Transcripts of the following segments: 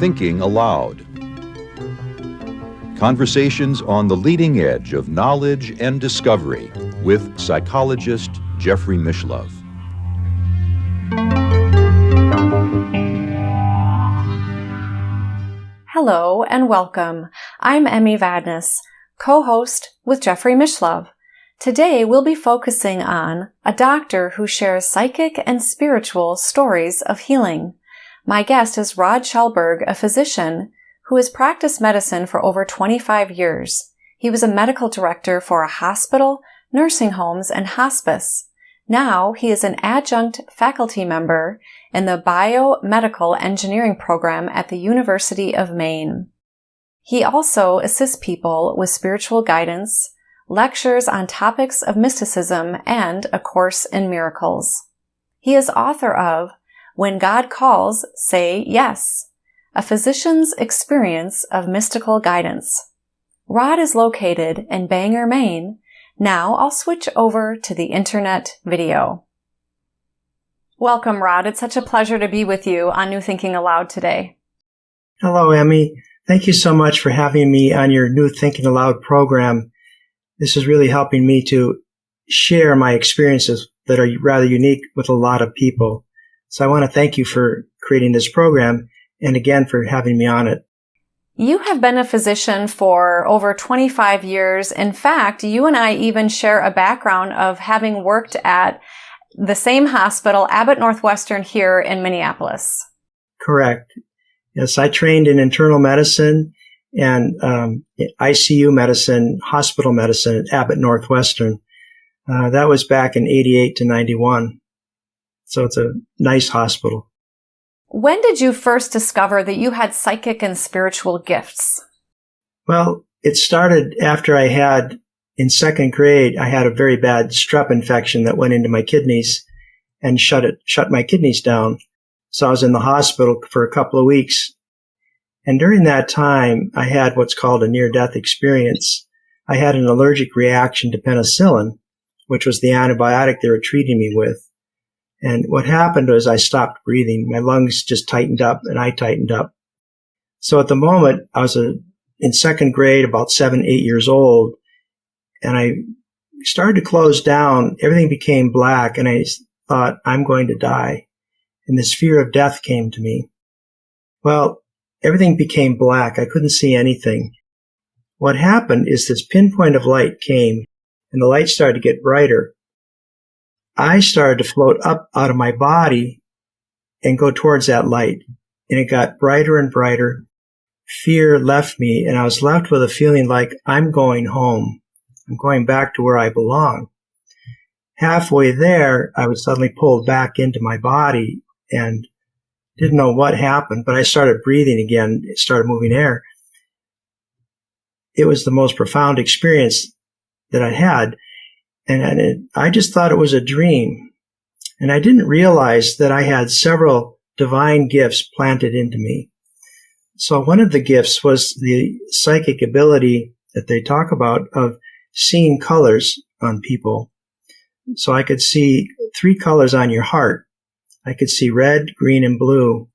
Thinking Aloud. Conversations on the leading edge of knowledge and discovery with psychologist Jeffrey Mishlove. Hello and welcome. I'm Emmy Vadnais, co-host with Jeffrey Mishlove. Today we'll be focusing on a doctor who shares psychic and spiritual stories of healing. My guest is Rod Chelberg, a physician who has practiced medicine for over 25 years. He was a medical director for a hospital, nursing homes, and hospice. Now he is an adjunct faculty member in the biomedical engineering program at the University of Maine. He also assists people with spiritual guidance, lectures on topics of mysticism, and A Course in Miracles. He is author of When God Calls, Say Yes, A Physician's Experience of Mystical Guidance. Rod is located in Bangor, Maine. Now I'll switch over to the internet video. Welcome, Rod. It's such a pleasure to be with you on New Thinking Aloud today. Hello, Emmy. Thank you so much for having me on your New Thinking Aloud program. This is really helping me to share my experiences that are rather unique with a lot of people. So I want to thank you for creating this program and again for having me on it. You have been a physician for over 25 years. In fact, you and I even share a background of having worked at the same hospital, Abbott Northwestern, here in Minneapolis. Correct. Yes, I trained in internal medicine and ICU medicine, hospital medicine at Abbott Northwestern. That was back in 88 to 91. So it's a nice hospital. When did you first discover that you had psychic and spiritual gifts? Well, it started after in second grade, I had a very bad strep infection that went into my kidneys and shut my kidneys down. So I was in the hospital for a couple of weeks. And during that time, I had what's called a near-death experience. I had an allergic reaction to penicillin, which was the antibiotic they were treating me with. And what happened was I stopped breathing. My lungs just tightened up and I tightened up. So at the moment, I was in second grade, about 7, 8 years old, and I started to close down. Everything became black and I thought, I'm going to die. And this fear of death came to me. Well, everything became black. I couldn't see anything. What happened is this pinpoint of light came and the light started to get brighter. I started to float up out of my body and go towards that light. And it got brighter and brighter. Fear left me and I was left with a feeling like I'm going home. I'm going back to where I belong. Halfway there, I was suddenly pulled back into my body and didn't know what happened, but I started breathing again, started moving air. It was the most profound experience that I had. And I just thought it was a dream. And I didn't realize that I had several divine gifts planted into me. So one of the gifts was the psychic ability that they talk about of seeing colors on people. So I could see 3 colors on your heart. I could see red, green, and blue.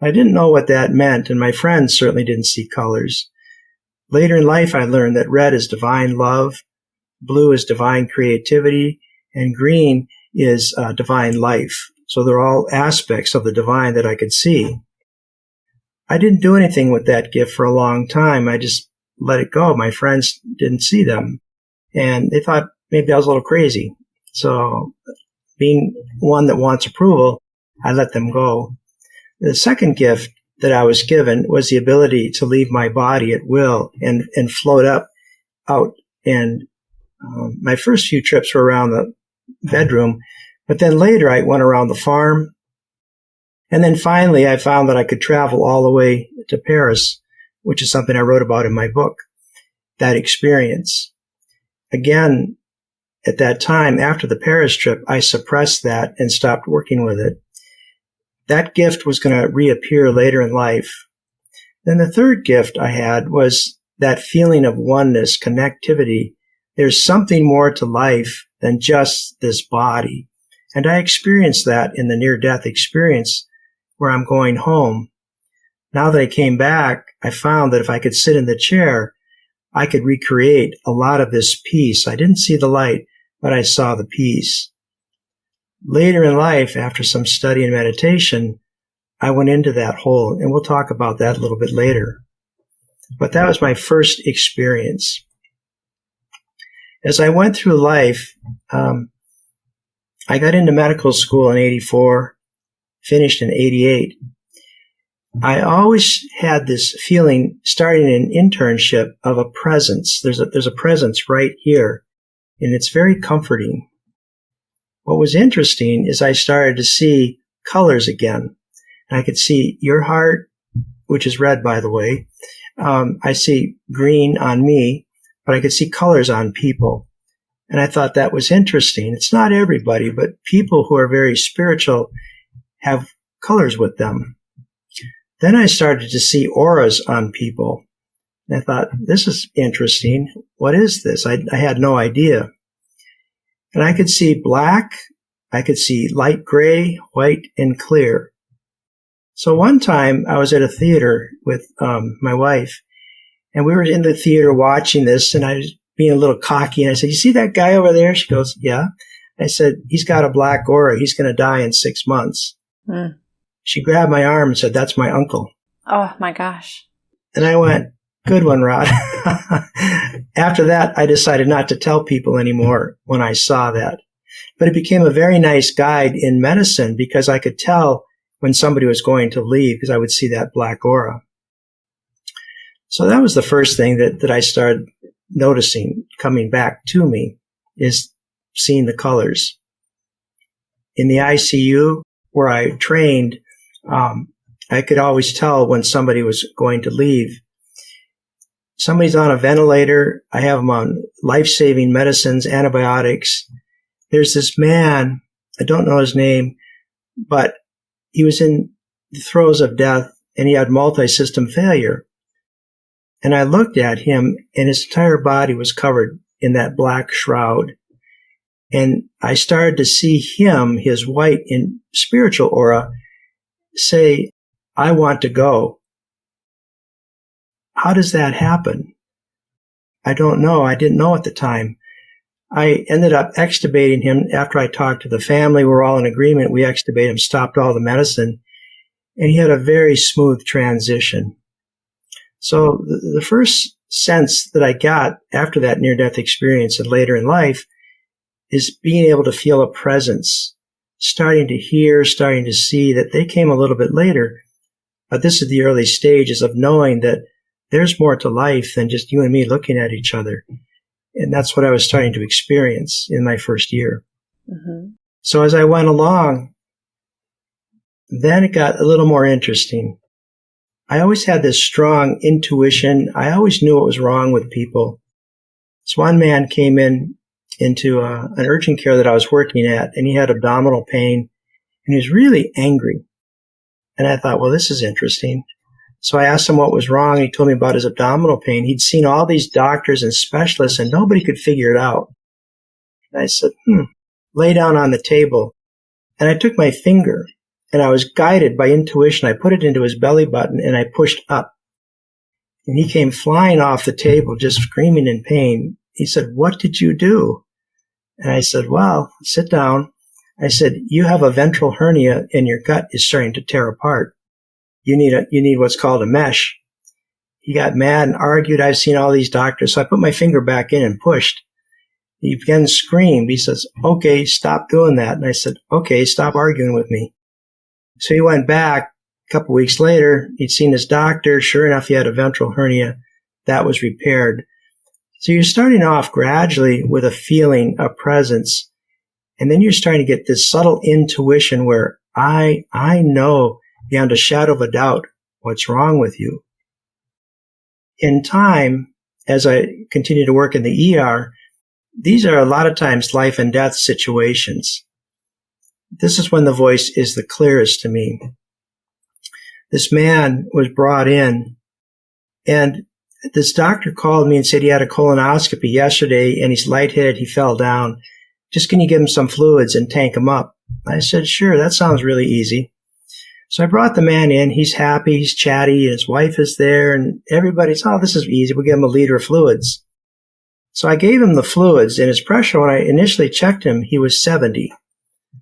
I didn't know what that meant, and my friends certainly didn't see colors. Later in life, I learned that red is divine love, blue is divine creativity, and green is divine life. So they're all aspects of the divine that I could see. I didn't do anything with that gift for a long time. I just let it go. My friends didn't see them, and they thought maybe I was a little crazy. So being one that wants approval, I let them go. The second gift that I was given was the ability to leave my body at will and float out. And my first few trips were around the bedroom, but then later I went around the farm. And then finally I found that I could travel all the way to Paris, which is something I wrote about in my book, that experience. Again, at that time, after the Paris trip, I suppressed that and stopped working with it. That gift was going to reappear later in life. Then the third gift I had was that feeling of oneness, connectivity. There's something more to life than just this body. And I experienced that in the near-death experience where I'm going home. Now that I came back, I found that if I could sit in the chair, I could recreate a lot of this peace. I didn't see the light, but I saw the peace. Later in life, after some study and meditation, I went into that hole, and we'll talk about that a little bit later. But that was my first experience. As I went through life, I got into medical school in 84, finished in 88. I always had this feeling, starting an internship, of a presence. There's a presence right here, and it's very comforting. What was interesting is I started to see colors again. And I could see your heart, which is red, by the way. I see green on me, but I could see colors on people. And I thought that was interesting. It's not everybody, but people who are very spiritual have colors with them. Then I started to see auras on people. And I thought, this is interesting. What is this? I had no idea. And I could see black, I could see light gray, white, and clear. So one time I was at a theater with my wife, and we were in the theater watching this, and I was being a little cocky, and I said, you see that guy over there? She goes, yeah. I said, he's got a black aura. He's going to die in 6 months. Mm. She grabbed my arm and said, that's my uncle. Oh, my gosh. And I went, good one, Rod. After that, I decided not to tell people anymore when I saw that. But it became a very nice guide in medicine because I could tell when somebody was going to leave because I would see that black aura. So that was the first thing that I started noticing coming back to me, is seeing the colors. In the ICU where I trained, I could always tell when somebody was going to leave. Somebody's on a ventilator. I have them on life-saving medicines, antibiotics. There's this man, I don't know his name, but he was in the throes of death, and he had multi-system failure. And I looked at him, and his entire body was covered in that black shroud. And I started to see him, his white and spiritual aura, say, I want to go. How does that happen? I don't know. I didn't know at the time. I ended up extubating him after I talked to the family. We're all in agreement. We extubated him, stopped all the medicine, and he had a very smooth transition. So the first sense that I got after that near-death experience and later in life is being able to feel a presence, starting to hear, starting to see. That they came a little bit later, but this is the early stages of knowing that there's more to life than just you and me looking at each other. And that's what I was starting to experience in my first year. Mm-hmm. So as I went along, then it got a little more interesting. I always had this strong intuition. I always knew what was wrong with people. So one man came into an urgent care that I was working at, and he had abdominal pain, and he was really angry. And I thought, well, this is interesting. So I asked him what was wrong. He told me about his abdominal pain. He'd seen all these doctors and specialists, and nobody could figure it out. And I said, lay down on the table. And I took my finger, and I was guided by intuition. I put it into his belly button, and I pushed up. And he came flying off the table, just screaming in pain. He said, what did you do? And I said, well, sit down. I said, you have a ventral hernia, and your gut is starting to tear apart. You need what's called a mesh. He got mad and argued. I've seen all these doctors. So I put my finger back in and pushed. He again screamed. He says, okay, stop doing that. And I said, okay, stop arguing with me. So he went back. A couple weeks later, he'd seen his doctor. Sure enough, he had a ventral hernia. That was repaired. So you're starting off gradually with a feeling, a presence. And then you're starting to get this subtle intuition where I know beyond a shadow of a doubt what's wrong with you. In time, as I continue to work in the ER, these are a lot of times life and death situations. This is when the voice is the clearest to me. This man was brought in, and this doctor called me and said he had a colonoscopy yesterday and he's lightheaded, he fell down. Just can you give him some fluids and tank him up? I said, sure, that sounds really easy. So I brought the man in. He's happy, he's chatty, his wife is there, and everybody's, oh, this is easy. We'll give him a liter of fluids. So I gave him the fluids, and his pressure, when I initially checked him, he was 70.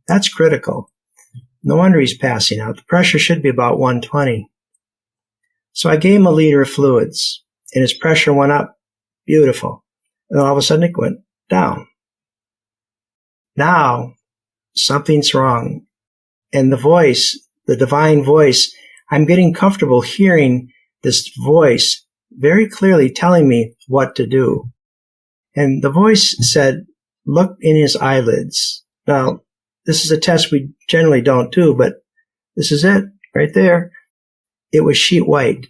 That's critical. No wonder he's passing out. The pressure should be about 120. So I gave him a liter of fluids, and his pressure went up. Beautiful. And all of a sudden it went down. Now, something's wrong. And the voice, the divine voice, I'm getting comfortable hearing this voice very clearly telling me what to do. And the voice said, look in his eyelids. Now, this is a test we generally don't do, but this is it right there. It was sheet white.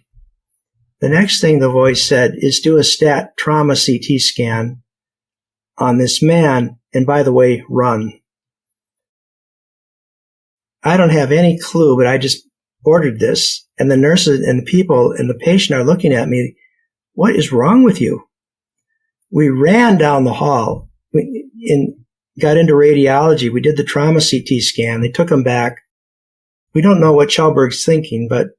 The next thing the voice said is do a stat trauma CT scan on this man, and by the way, run. I don't have any clue, but I just ordered this, and the nurses and the people and the patient are looking at me. What is wrong with you? We ran down the hall and got into radiology. We did the trauma CT scan. They took him back. We don't know what Chelberg's thinking, but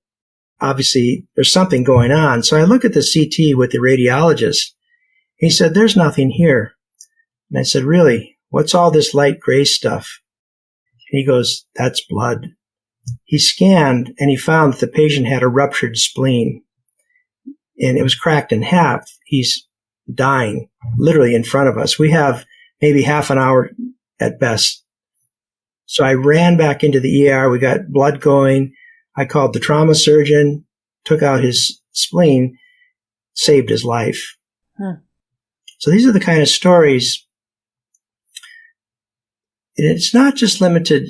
obviously there's something going on. So I look at the CT with the radiologist. He said, there's nothing here. And I said, really? What's all this light gray stuff? And he goes, that's blood. He scanned and he found that the patient had a ruptured spleen and it was cracked in half. He's dying literally in front of us. We have maybe half an hour at best. So I ran back into the ER. We got blood going. I called the trauma surgeon, took out his spleen, saved his life. So these are the kind of stories. And it's not just limited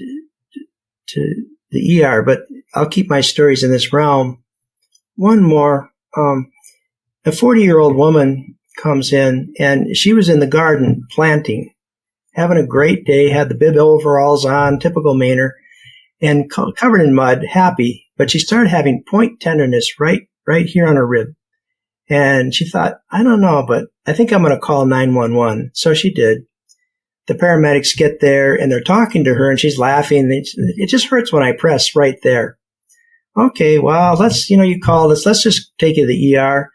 to the ER, but I'll keep my stories in this realm. One more. A 40-year-old woman comes in, and she was in the garden planting, having a great day, had the bib overalls on, typical Mainer, and covered in mud, happy. But she started having point tenderness right here on her rib. And she thought, I don't know, but I think I'm going to call 911. So she did. The paramedics get there, and they're talking to her, and she's laughing. It just hurts when I press right there. Okay, well, you called us. Let's just take you to the ER.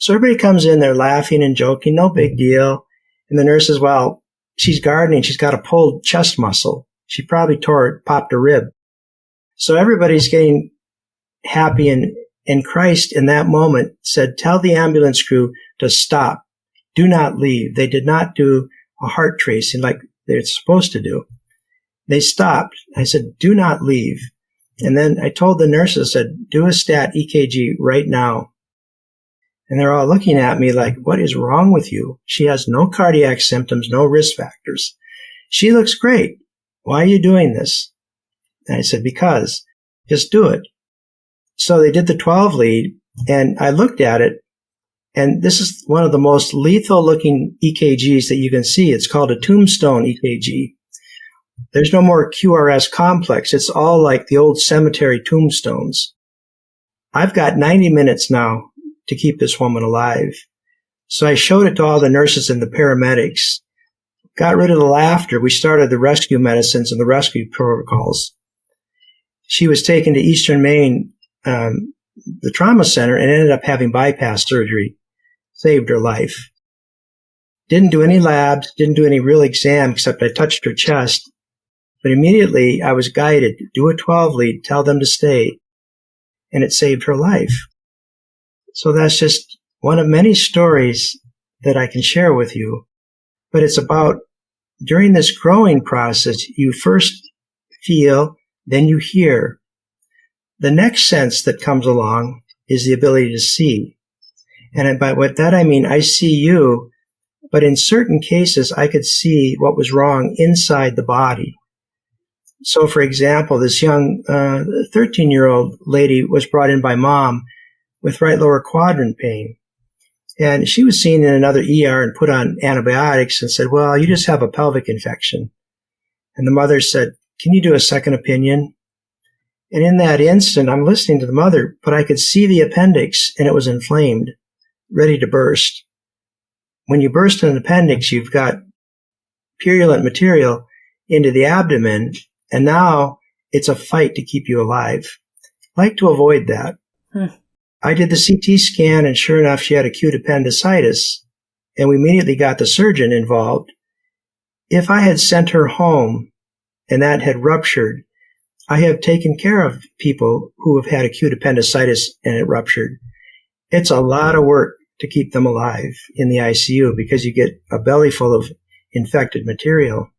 So everybody comes in, they're laughing and joking, no big deal. And the nurse says, well, she's gardening. She's got a pulled chest muscle. She probably popped a rib. So everybody's getting happy, and Christ in that moment said, tell the ambulance crew to stop. Do not leave. They did not do a heart tracing like they're supposed to do. They stopped. I said, do not leave. And then I told the nurses, I said, do a stat EKG right now. And they're all looking at me like, what is wrong with you? She has no cardiac symptoms, no risk factors. She looks great. Why are you doing this? And I said, because. Just do it. So they did the 12 lead, and I looked at it, and this is one of the most lethal looking EKGs that you can see. It's called a tombstone EKG. There's no more QRS complex. It's all like the old cemetery tombstones. I've got 90 minutes now to keep this woman alive. So I showed it to all the nurses and the paramedics, got rid of the laughter. We started the rescue medicines and the rescue protocols. She was taken to Eastern Maine, the trauma center, and ended up having bypass surgery. Saved her life. Didn't do any labs, didn't do any real exam, except I touched her chest. But immediately I was guided, do a 12 lead, tell them to stay. And it saved her life. So that's just one of many stories that I can share with you. But it's about, during this growing process, you first feel, then you hear. The next sense that comes along is the ability to see. And by what that I mean, I see you, but in certain cases, I could see what was wrong inside the body. So, for example, this young 13-year-old lady was brought in by mom with right lower quadrant pain. And she was seen in another ER and put on antibiotics and said, well, you just have a pelvic infection. And the mother said, can you do a second opinion? And in that instant, I'm listening to the mother, but I could see the appendix, and it was inflamed, ready to burst. When you burst an appendix, you've got purulent material into the abdomen, and now it's a fight to keep you alive. I like to avoid that. I did the CT scan, and sure enough, she had acute appendicitis, and we immediately got the surgeon involved. If I had sent her home and that had ruptured, I have taken care of people who have had acute appendicitis and it ruptured. It's a lot of work to keep them alive in the ICU because you get a belly full of infected material.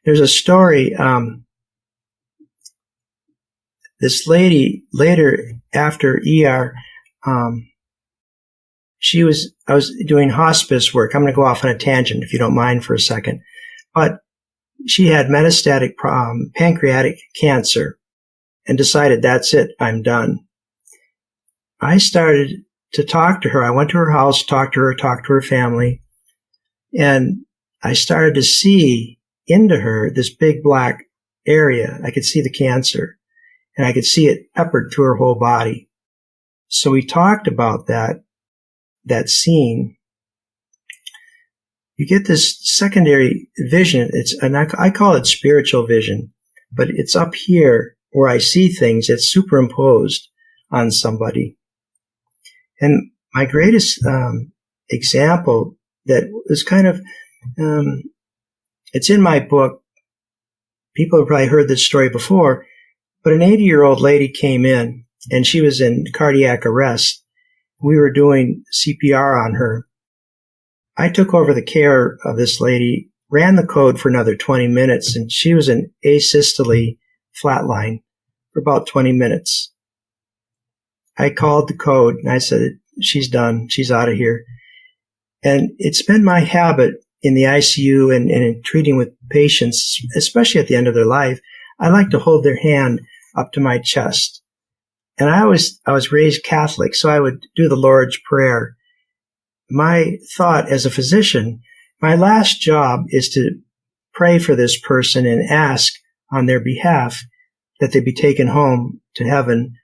There's a story, this lady later after ER, I was doing hospice work. I'm going to go off on a tangent if you don't mind for a second. But she had metastatic pancreatic cancer and decided, that's it, I'm done. I started to talk to her. I went to her house, talked to her family, and I started to see into her this big black area. I could see the cancer, and I could see it peppered through her whole body. So we talked about that scene. You get this secondary vision. And I call it spiritual vision, but it's up here where I see things that's superimposed on somebody. And my greatest example that was kind of, it's in my book. People have probably heard this story before, but an 80-year-old lady came in and she was in cardiac arrest. We were doing CPR on her. I took over the care of this lady, ran the code for another 20 minutes, and she was in asystole flatline for about 20 minutes. I called the code and I said, she's done. She's out of here. And it's been my habit in the ICU and in treating with patients, especially at the end of their life, I like to hold their hand up to my chest. And I was raised Catholic, so I would do the Lord's Prayer. My thought as a physician, my last job is to pray for this person and ask on their behalf that they be taken home to heaven,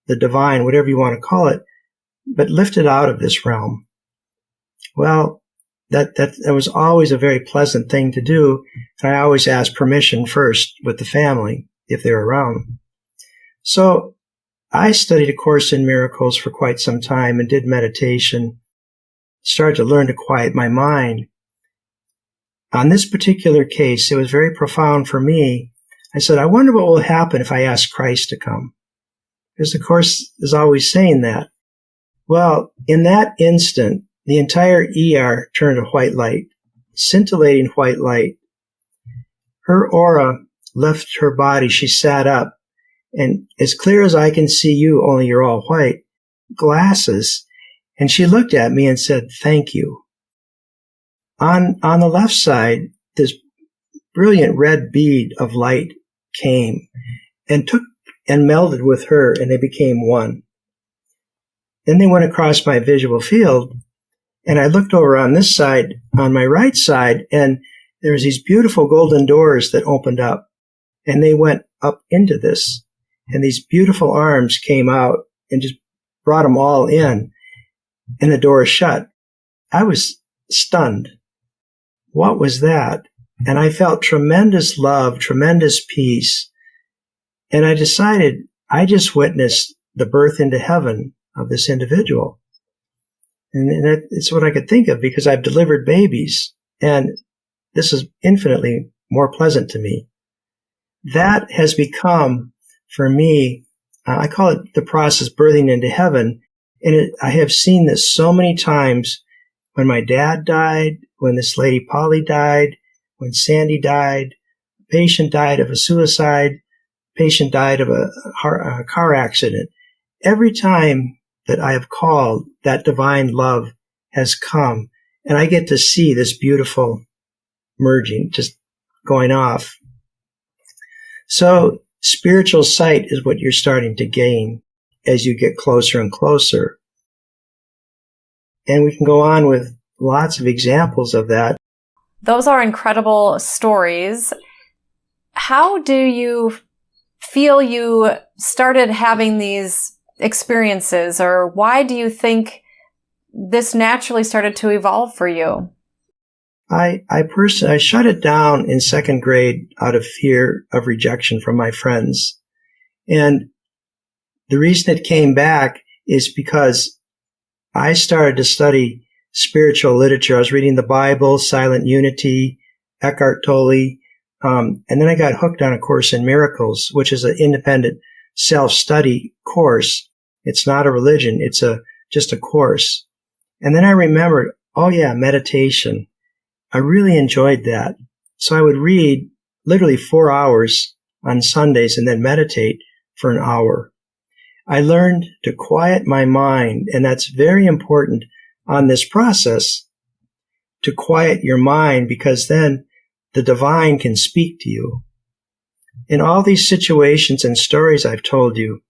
the divine, whatever you want to call it, but lifted out of this realm. Well, that was always a very pleasant thing to do. And I always ask permission first with the family if they're around. So I studied A Course in Miracles for quite some time and did meditation, started to learn to quiet my mind. On this particular case, it was very profound for me. I said, I wonder what will happen if I ask Christ to come. Because the Course is always saying that. Well, in that instant, the entire ER turned a white light, scintillating white light. Her aura left her body. She sat up, and as clear as I can see you, only you're all white, glasses. And she looked at me and said, thank you. On the left side, this brilliant red bead of light came and melded with her, and they became one. Then they went across my visual field, and I looked over on this side, on my right side, and there was these beautiful golden doors that opened up, and they went up into this, and these beautiful arms came out and just brought them all in, and the door shut. I was stunned. What was that? And I felt tremendous love, tremendous peace, and I decided I just witnessed the birth into heaven of this individual. And it's what I could think of because I've delivered babies, and this is infinitely more pleasant to me. That has become, for me, I call it the process birthing into heaven, and I have seen this so many times when my dad died, when this lady Polly died, when Sandy died, a patient died of a suicide, a patient died of a car accident. Every time that I have called, that divine love has come, and I get to see this beautiful merging just going off. So spiritual sight is what you're starting to gain as you get closer and closer. And we can go on with lots of examples of that. Those are incredible stories. How do you feel you started having these experiences, or why do you think this naturally started to evolve for you? I shut it down in second grade out of fear of rejection from my friends. And the reason it came back is because I started to study spiritual literature. I was reading the Bible, Silent Unity, Eckhart Tolle, and then I got hooked on A Course in Miracles, which is an independent self-study course. It's not a religion. It's just a course. And then I remembered, oh yeah, meditation. I really enjoyed that. So I would read literally 4 hours on Sundays and then meditate for an hour. I learned to quiet my mind, and that's very important on this process, to quiet your mind, because then the divine can speak to you. In all these situations and stories I've told you,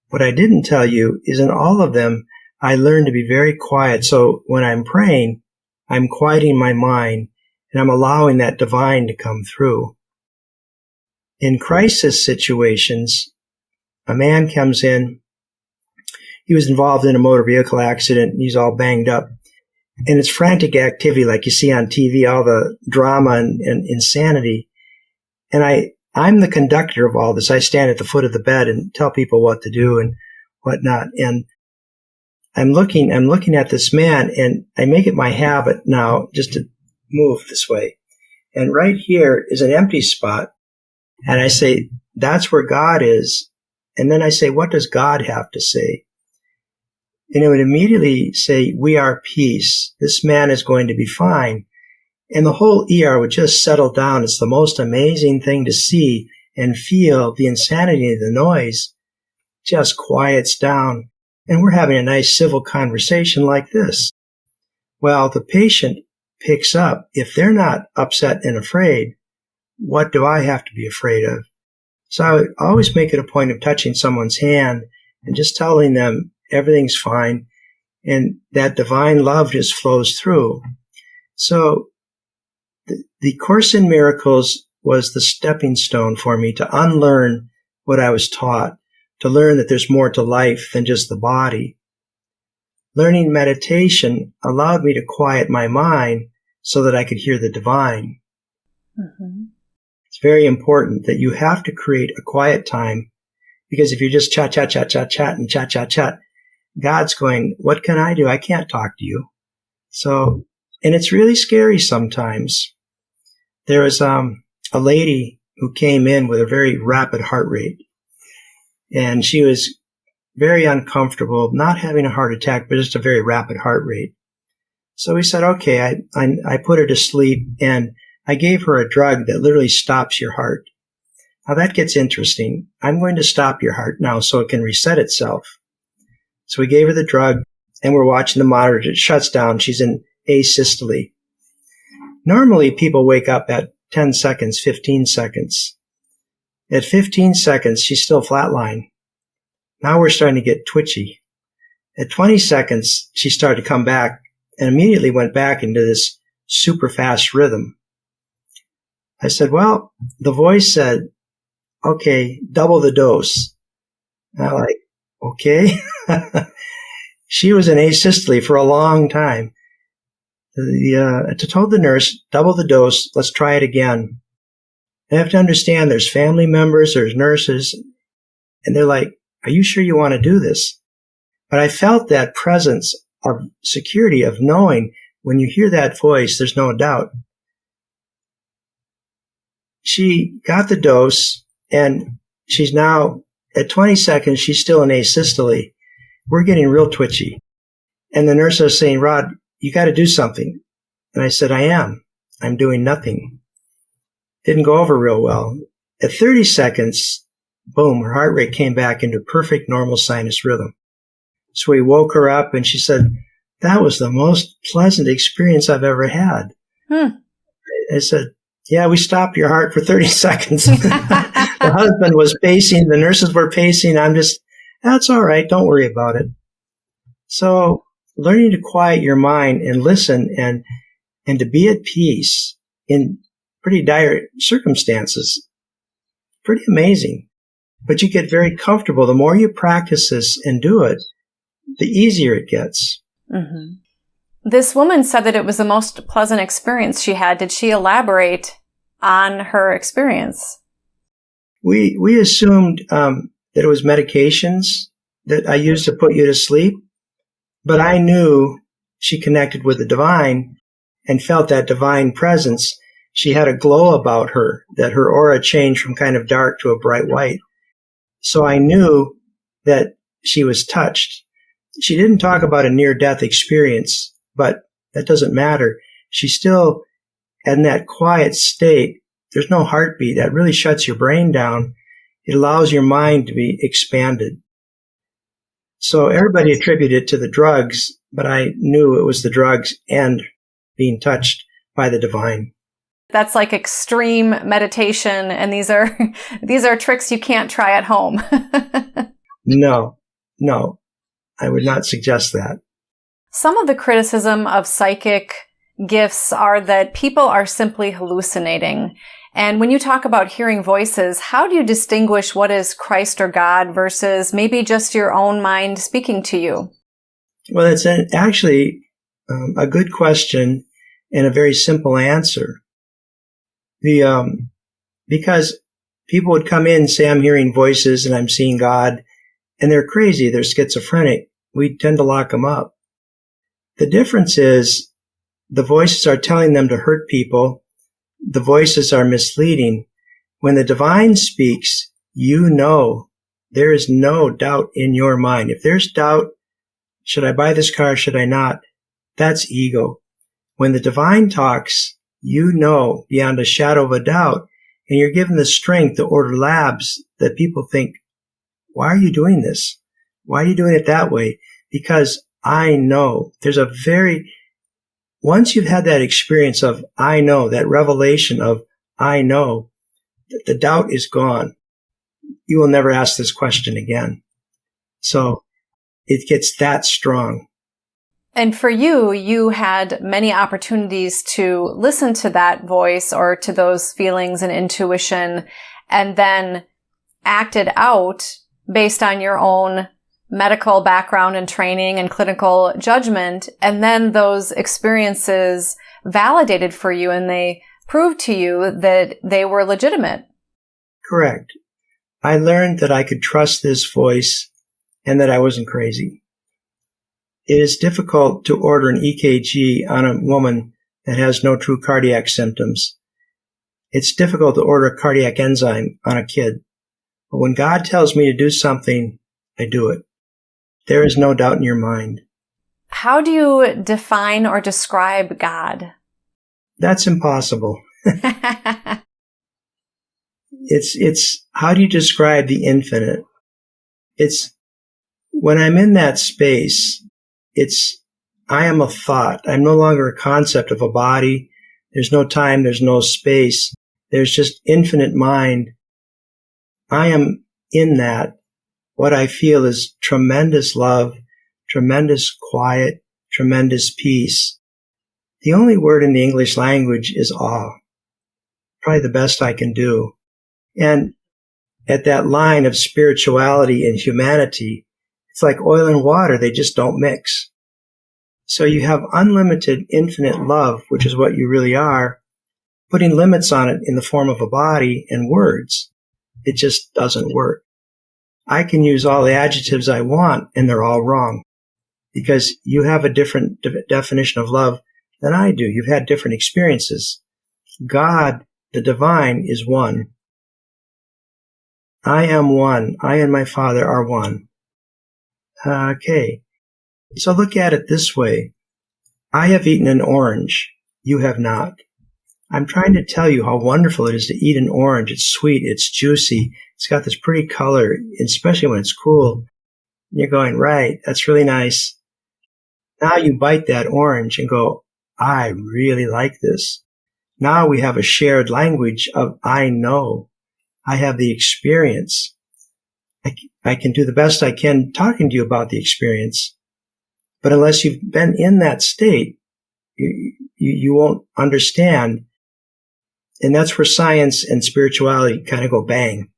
what I didn't tell you is in all of them, I learned to be very quiet. So when I'm praying, I'm quieting my mind, and I'm allowing that divine to come through. In crisis situations, a man comes in. He was involved in a motor vehicle accident. He's all banged up. And it's frantic activity like you see on TV, all the drama and insanity. And I'm the conductor of all this. I stand at the foot of the bed and tell people what to do and whatnot. And I'm looking at this man, and I make it my habit now just to move this way. And right here is an empty spot. And I say, that's where God is. And then I say, what does God have to say? And it would immediately say, we are peace. This man is going to be fine. And the whole ER would just settle down. It's the most amazing thing to see and feel. The insanity of the noise just quiets down. And we're having a nice civil conversation like this. Well, the patient picks up. If they're not upset and afraid, what do I have to be afraid of? So I would always make it a point of touching someone's hand and just telling them everything's fine, and that divine love just flows through. So the Course in Miracles was the stepping stone for me to unlearn what I was taught, to learn that there's more to life than just the body. Learning meditation allowed me to quiet my mind so that I could hear the divine. Mm-hmm. It's very important that you have to create a quiet time, because if you're just chat, God's going, what can I do? I can't talk to you. So, and it's really scary sometimes. There was a lady who came in with a very rapid heart rate, and she was very uncomfortable, not having a heart attack, but just a very rapid heart rate. So we said, okay, I put her to sleep, and I gave her a drug that literally stops your heart. Now that gets interesting. I'm going to stop your heart now so it can reset itself. So we gave her the drug, and we're watching the monitor. It shuts down. She's in asystole. Normally, people wake up at 10 seconds, 15 seconds. At 15 seconds, she's still flatline. Now we're starting to get twitchy. At 20 seconds, she started to come back and immediately went back into this super fast rhythm. I said, well, the voice said, okay, double the dose. And I'm like, okay. She was in asystole for a long time. I told the nurse, double the dose, let's try it again. I have to understand there's family members, there's nurses, and they're like, are you sure you want to do this? But I felt that presence of security, of knowing when you hear that voice, there's no doubt. She got the dose, and she's now, at 20 seconds, she's still in asystole. We're getting real twitchy. And the nurse was saying, Rod, you got to do something. And I said, I am. I'm doing nothing. Didn't go over real well. At 30 seconds, boom, her heart rate came back into perfect normal sinus rhythm. So we woke her up, and she said, that was the most pleasant experience I've ever had. I said, yeah, we stopped your heart for 30 seconds. The husband was pacing. The nurses were pacing. I'm just, that's all right. Don't worry about it. So learning to quiet your mind and listen and to be at peace in pretty dire circumstances, pretty amazing. But you get very comfortable. The more you practice this and do it, the easier it gets. Mm-hmm. This woman said that it was the most pleasant experience she had. Did she elaborate on her experience? We assumed that it was medications that I used to put you to sleep, but I knew she connected with the divine and felt that divine presence. She had a glow about her, that her aura changed from kind of dark to a bright white. So I knew that she was touched. She didn't talk about a near-death experience, but that doesn't matter. She's still in that quiet state. There's no heartbeat. That really shuts your brain down. It allows your mind to be expanded. So everybody attributed it to the drugs, but I knew it was the drugs and being touched by the divine. That's like extreme meditation, and these are tricks you can't try at home. No, I would not suggest that. Some of the criticism of psychic gifts are that people are simply hallucinating. And when you talk about hearing voices, how do you distinguish what is Christ or God versus maybe just your own mind speaking to you? Well, it's actually a good question and a very simple answer. Because people would come in and say, I'm hearing voices and I'm seeing God, and they're crazy, they're schizophrenic. We tend to lock them up. The difference is the voices are telling them to hurt people. The voices are misleading. When the divine speaks, you know there is no doubt in your mind. If there's doubt, should I buy this car, should I not? That's ego. When the divine talks, you know beyond a shadow of a doubt, and you're given the strength to order labs that people think, why are you doing this? Why are you doing it that way? Because I know. Once you've had that experience of I know, that revelation of I know, the doubt is gone. You will never ask this question again. So it gets that strong. And for you, you had many opportunities to listen to that voice or to those feelings and intuition, and then acted out based on your own medical background and training and clinical judgment. And then those experiences validated for you and they proved to you that they were legitimate. Correct. I learned that I could trust this voice and that I wasn't crazy. It is difficult to order an EKG on a woman that has no true cardiac symptoms. It's difficult to order a cardiac enzyme on a kid. But when God tells me to do something, I do it. There is no doubt in your mind. How do you define or describe God? That's impossible. It's how do you describe the infinite? It's when I'm in that space, I am a thought. I'm no longer a concept of a body. There's no time. There's no space. There's just infinite mind. I am in that. What I feel is tremendous love, tremendous quiet, tremendous peace. The only word in the English language is awe. Probably the best I can do. And at that line of spirituality and humanity, it's like oil and water. They just don't mix. So you have unlimited, infinite love, which is what you really are, putting limits on it in the form of a body and words. It just doesn't work. I can use all the adjectives I want, and they're all wrong because you have a different definition of love than I do. You've had different experiences. God, the divine, is one. I am one. I and my Father are one. Okay. So look at it this way. I have eaten an orange. You have not. I'm trying to tell you how wonderful it is to eat an orange. It's sweet. It's juicy. It's got this pretty color, especially when it's cool. You're going, right, that's really nice. Now you bite that orange and go, I really like this. Now we have a shared language of I know. I have the experience. I can do the best I can talking to you about the experience. But unless you've been in that state, you won't understand. And that's where science and spirituality kind of go bang.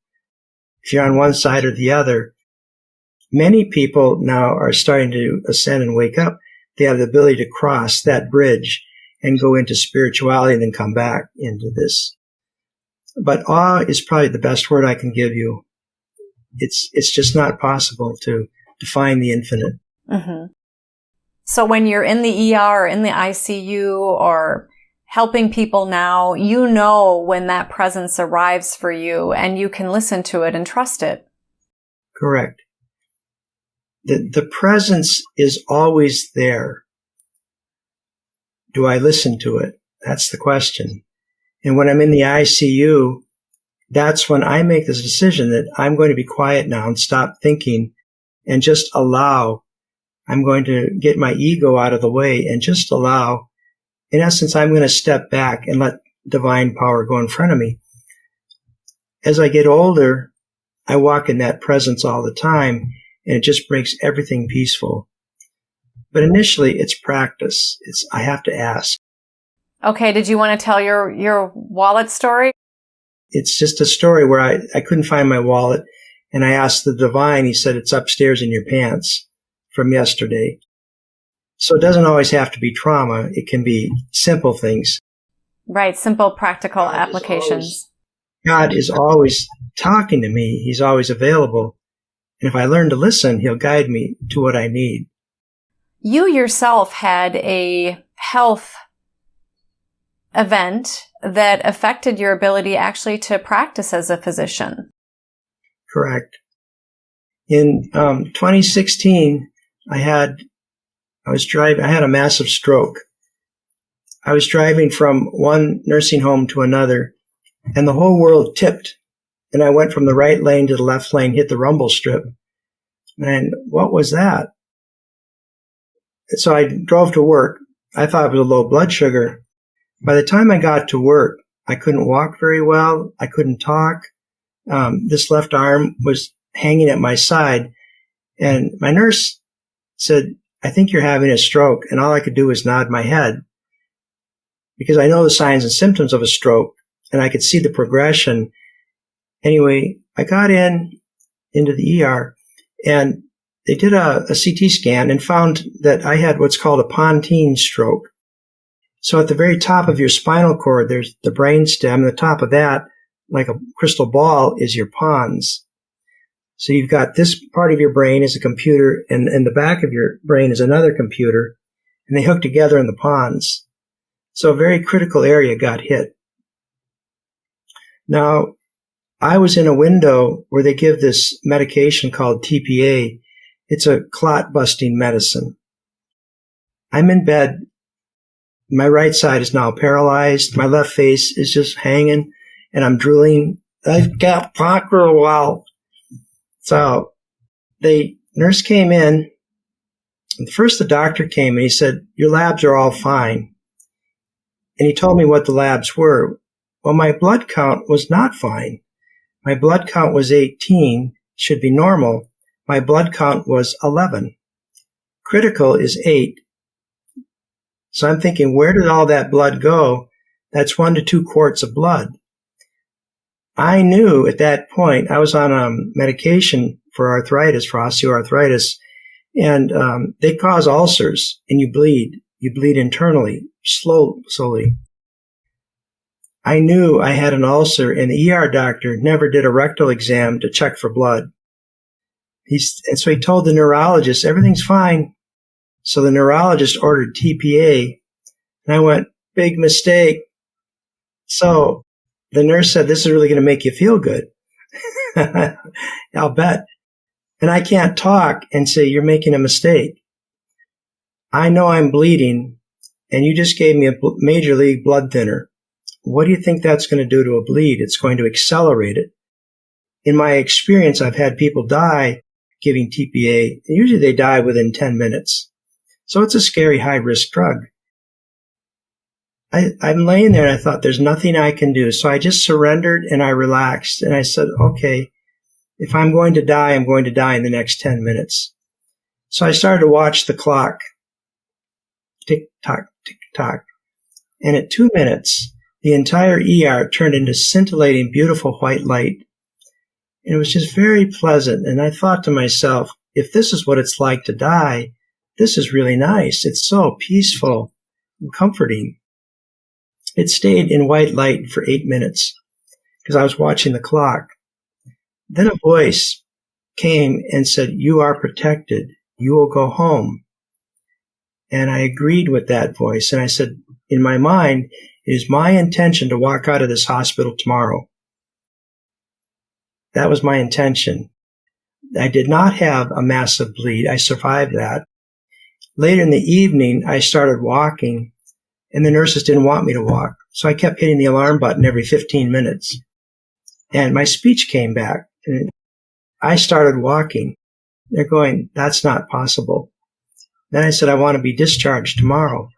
If you're on one side or the other, many people now are starting to ascend and wake up. they have the ability to cross that bridge and go into spirituality and then come back into this. But awe is probably the best word I can give you. It's just not possible to define the infinite. Mm-hmm. So when you're in the ER or in the ICU or helping people now, you know when that presence arrives for you and you can listen to it and trust it. Correct. The presence is always there. Do I listen to it? That's the question. And when I'm in the ICU, that's when I make this decision that I'm going to be quiet now and stop thinking and just allow. I'm going to get my ego out of the way and just allow. In essence, I'm going to step back and let divine power go in front of me. As I get older, I walk in that presence all the time, and it just makes everything peaceful. But initially, it's practice. I have to ask. Okay, did you want to tell your wallet story? It's just a story where I couldn't find my wallet, and I asked the divine. He said, it's upstairs in your pants from yesterday. So it doesn't always have to be trauma. It can be simple things. Right, simple practical applications. God is always talking to me. He's always available. And if I learn to listen, he'll guide me to what I need. You yourself had a health event that affected your ability actually to practice as a physician. Correct. In 2016, I had a massive stroke. I was driving from one nursing home to another, and the whole world tipped. And I went from the right lane to the left lane, hit the rumble strip. And what was that? So I drove to work. I thought it was a low blood sugar. By the time I got to work, I couldn't walk very well. I couldn't talk. This left arm was hanging at my side. And my nurse said, I think you're having a stroke. And all I could do was nod my head because I know the signs and symptoms of a stroke and I could see the progression. Anyway, I got into the ER and they did a CT scan and found that I had what's called a pontine stroke. So at the very top of your spinal cord, there's the brain stem. The top of that, like a crystal ball, is your pons. So you've got this part of your brain is a computer, and the back of your brain is another computer, and they hook together in the pons. So a very critical area got hit. Now, I was in a window where they give this medication called TPA. It's a clot-busting medicine. I'm in bed. My right side is now paralyzed. My left face is just hanging, and I'm drooling. I've got Parker well. So the nurse came in, and first the doctor came, and he said, your labs are all fine. And he told me what the labs were. Well, my blood count was not fine. My blood count was 18, should be normal. My blood count was 11. Critical is 8. So I'm thinking, where did all that blood go? That's 1 to 2 quarts of blood. I knew at that point I was on medication for arthritis, for osteoarthritis, and they cause ulcers, and you bleed. You bleed internally, slowly. I knew I had an ulcer, and the ER doctor never did a rectal exam to check for blood. And so he told the neurologist, everything's fine. So the neurologist ordered TPA, and I went, big mistake. So the nurse said, this is really going to make you feel good. I'll bet. And I can't talk and say, you're making a mistake. I know I'm bleeding, and you just gave me a major league blood thinner. What do you think that's going to do to a bleed? It's going to accelerate it. In my experience, I've had people die giving TPA. Usually they die within 10 minutes. So it's a scary high-risk drug. I'm laying there and I thought, there's nothing I can do. So I just surrendered and I relaxed. And I said, okay, if I'm going to die, I'm going to die in the next 10 minutes. So I started to watch the clock. Tick tock, tick tock. And at 2 minutes, the entire ER turned into scintillating, beautiful white light. And it was just very pleasant. And I thought to myself, if this is what it's like to die, this is really nice. It's so peaceful and comforting. It stayed in white light for 8 minutes because I was watching the clock. Then a voice came and said, "You are protected. You will go home." And I agreed with that voice. And I said, in my mind, it is my intention to walk out of this hospital tomorrow. That was my intention. I did not have a massive bleed. I survived that. Later in the evening, I started walking, and the nurses didn't want me to walk. So I kept hitting the alarm button every 15 minutes. And my speech came back. And I started walking. They're going, "That's not possible." Then I said, "I want to be discharged tomorrow."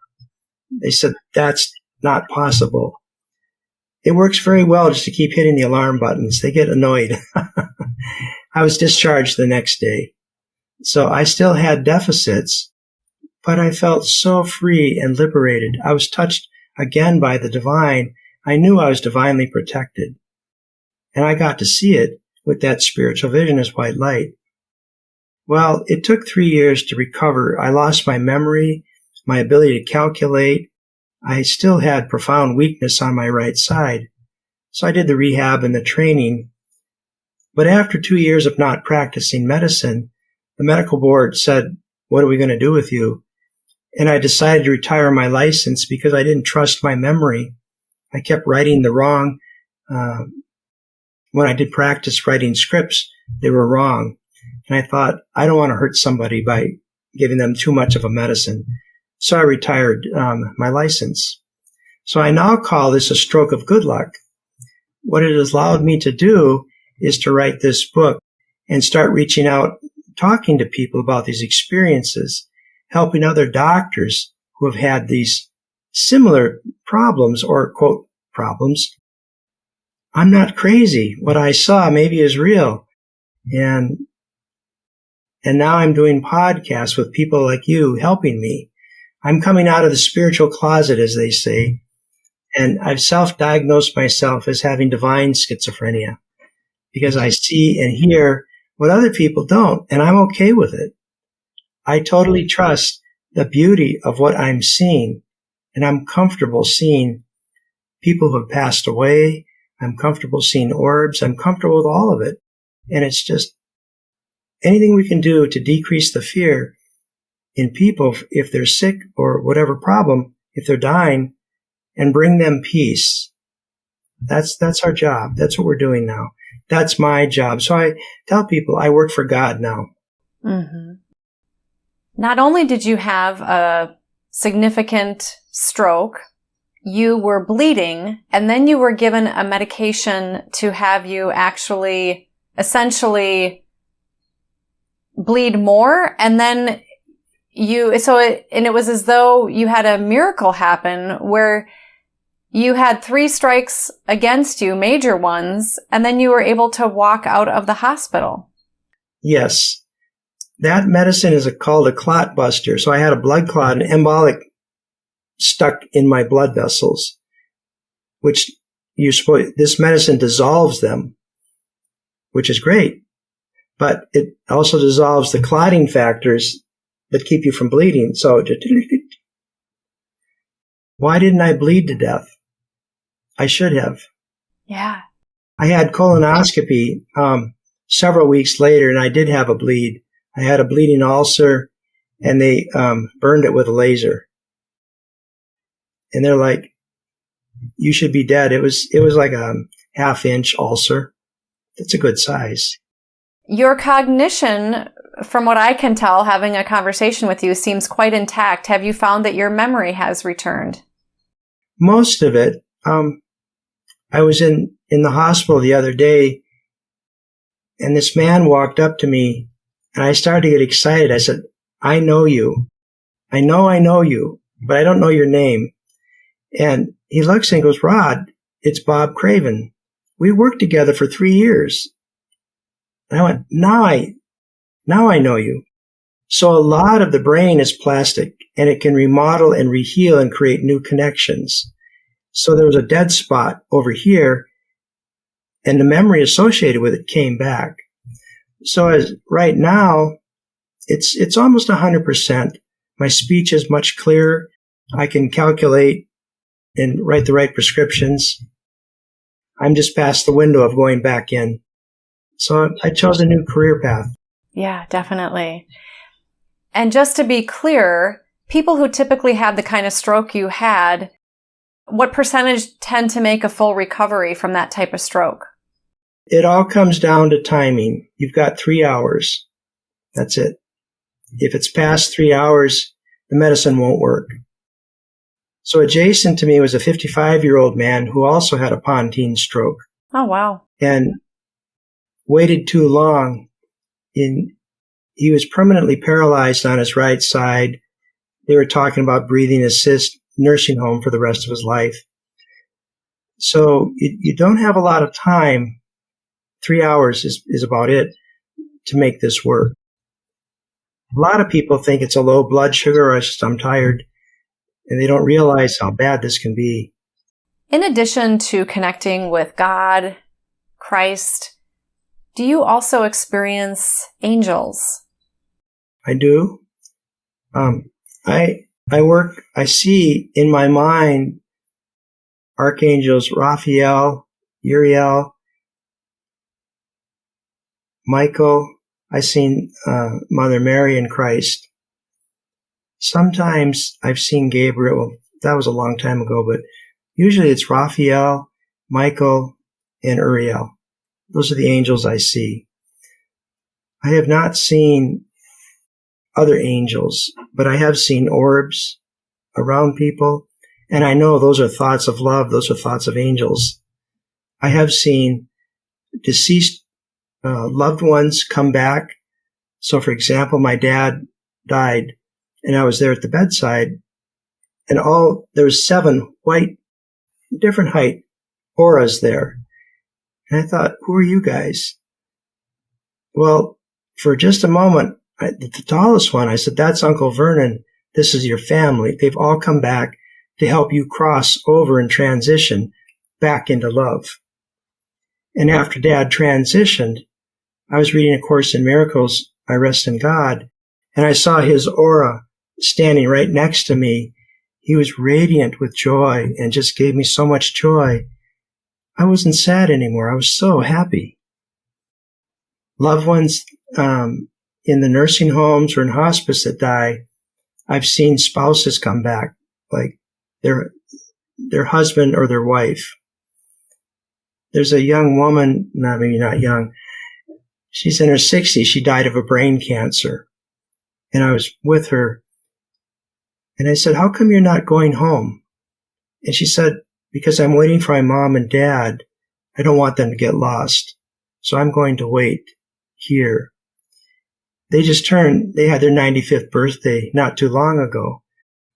They said, "That's not possible." It works very well just to keep hitting the alarm buttons. They get annoyed. I was discharged the next day. So I still had deficits, but I felt so free and liberated. I was touched again by the divine. I knew I was divinely protected. And I got to see it with that spiritual vision as white light. Well, it took 3 years to recover. I lost my memory, my ability to calculate. I still had profound weakness on my right side. So I did the rehab and the training. But after 2 years of not practicing medicine, the medical board said, "What are we going to do with you?" And I decided to retire my license because I didn't trust my memory. I kept writing the wrong, when I did practice writing scripts, they were wrong. And I thought, I don't want to hurt somebody by giving them too much of a medicine. So I retired my license. So I now call this a stroke of good luck. What it has allowed me to do is to write this book and start reaching out, talking to people about these experiences, helping other doctors who have had these similar problems or, quote, problems. I'm not crazy. What I saw maybe is real. And now I'm doing podcasts with people like you helping me. I'm coming out of the spiritual closet, as they say, and I've self-diagnosed myself as having divine schizophrenia because I see and hear what other people don't, and I'm okay with it. I totally trust the beauty of what I'm seeing, and I'm comfortable seeing people who have passed away. I'm comfortable seeing orbs. I'm comfortable with all of it. And it's just anything we can do to decrease the fear in people if they're sick or whatever problem, if they're dying, and bring them peace. That's our job. That's what we're doing now. That's my job. So I tell people I work for God now. Mm-hmm. Not only did you have a significant stroke, you were bleeding, and then you were given a medication to have you actually essentially bleed more, and then it was as though you had a miracle happen where you had 3 strikes against you, major ones, and then you were able to walk out of the hospital. Yes. That medicine is called a clot buster. So I had a blood clot, an embolic stuck in my blood vessels, which this medicine dissolves them, which is great. But it also dissolves the clotting factors that keep you from bleeding. So why didn't I bleed to death? I should have. Yeah. I had colonoscopy several weeks later, and I did have a bleed. I had a bleeding ulcer, and they burned it with a laser. And they're like, "You should be dead." It was like a 1/2-inch ulcer. That's a good size. Your cognition, from what I can tell, having a conversation with you, seems quite intact. Have you found that your memory has returned? Most of it. I was in the hospital the other day, and this man walked up to me, and I started to get excited. I said, "I know you. I know you, but I don't know your name." And he looks and goes, "Rod, it's Bob Craven. We worked together for 3 years." And I went, now I know you. So a lot of the brain is plastic, and it can remodel and reheal and create new connections. So there was a dead spot over here, and the memory associated with it came back. So as right now, it's almost 100%. My speech is much clearer. I can calculate and write the right prescriptions. I'm just past the window of going back in. So I chose a new career path. Yeah, definitely. And just to be clear, people who typically had the kind of stroke you had, what percentage tend to make a full recovery from that type of stroke? It all comes down to timing. You've got 3 hours. That's it. If it's past 3 hours, the medicine won't work. So adjacent to me was a 55-year-old man who also had a pontine stroke. Oh, wow. And waited too long. He was permanently paralyzed on his right side. They were talking about breathing assist, nursing home for the rest of his life. So you don't have a lot of time. 3 hours is about it to make this work. A lot of people think it's a low blood sugar or just I'm tired, and they don't realize how bad this can be. In addition to connecting with God, Christ, do you also experience angels? I do. I see in my mind archangels Raphael, Uriel, Michael. I've seen Mother Mary and Christ. Sometimes I've seen Gabriel. That was a long time ago, but usually it's Raphael, Michael, and Uriel. Those are the angels I see. I have not seen other angels, but I have seen orbs around people, and I know those are thoughts of love. Those are thoughts of angels. I have seen deceased loved ones come back. So, for example, my dad died, and I was there at the bedside, and there was 7 white, different height auras there. And I thought, who are you guys? Well, for just a moment, the tallest one, I said, that's Uncle Vernon. This is your family. They've all come back to help you cross over and transition back into love. And after Dad transitioned, I was reading A Course in Miracles, I Rest in God, and I saw his aura standing right next to me. He was radiant with joy and just gave me so much joy. I wasn't sad anymore. I was so happy. Loved ones in the nursing homes or in hospice that die, I've seen spouses come back, like their husband or their wife. There's a young woman, maybe not young, she's in her 60s. She died of a brain cancer. And I was with her. And I said, how come you're not going home? And she said, because I'm waiting for my mom and dad. I don't want them to get lost. So I'm going to wait here. They had their 95th birthday not too long ago.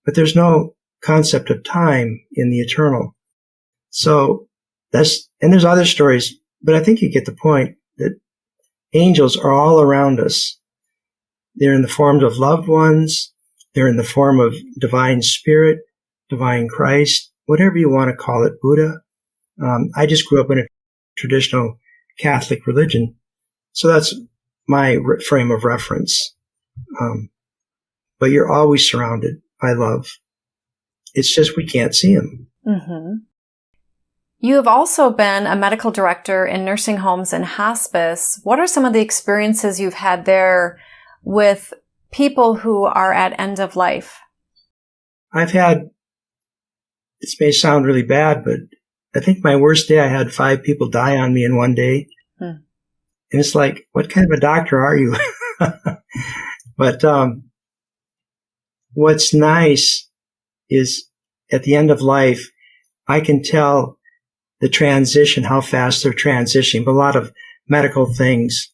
But there's no concept of time in the eternal. So and there's other stories, but I think you get the point that angels are all around us. They're in the form of loved ones. They're in the form of divine spirit, divine Christ, whatever you want to call it, Buddha. I just grew up in a traditional Catholic religion. So that's my frame of reference. But you're always surrounded by love. It's just we can't see them. Mm-hmm. You have also been a medical director in nursing homes and hospice. What are some of the experiences you've had there with people who are at end of life? This may sound really bad, but I think my worst day, I had 5 people die on me in one day. And it's like, what kind of a doctor are you? But what's nice is at the end of life, I can tell the transition, how fast they're transitioning, but a lot of medical things.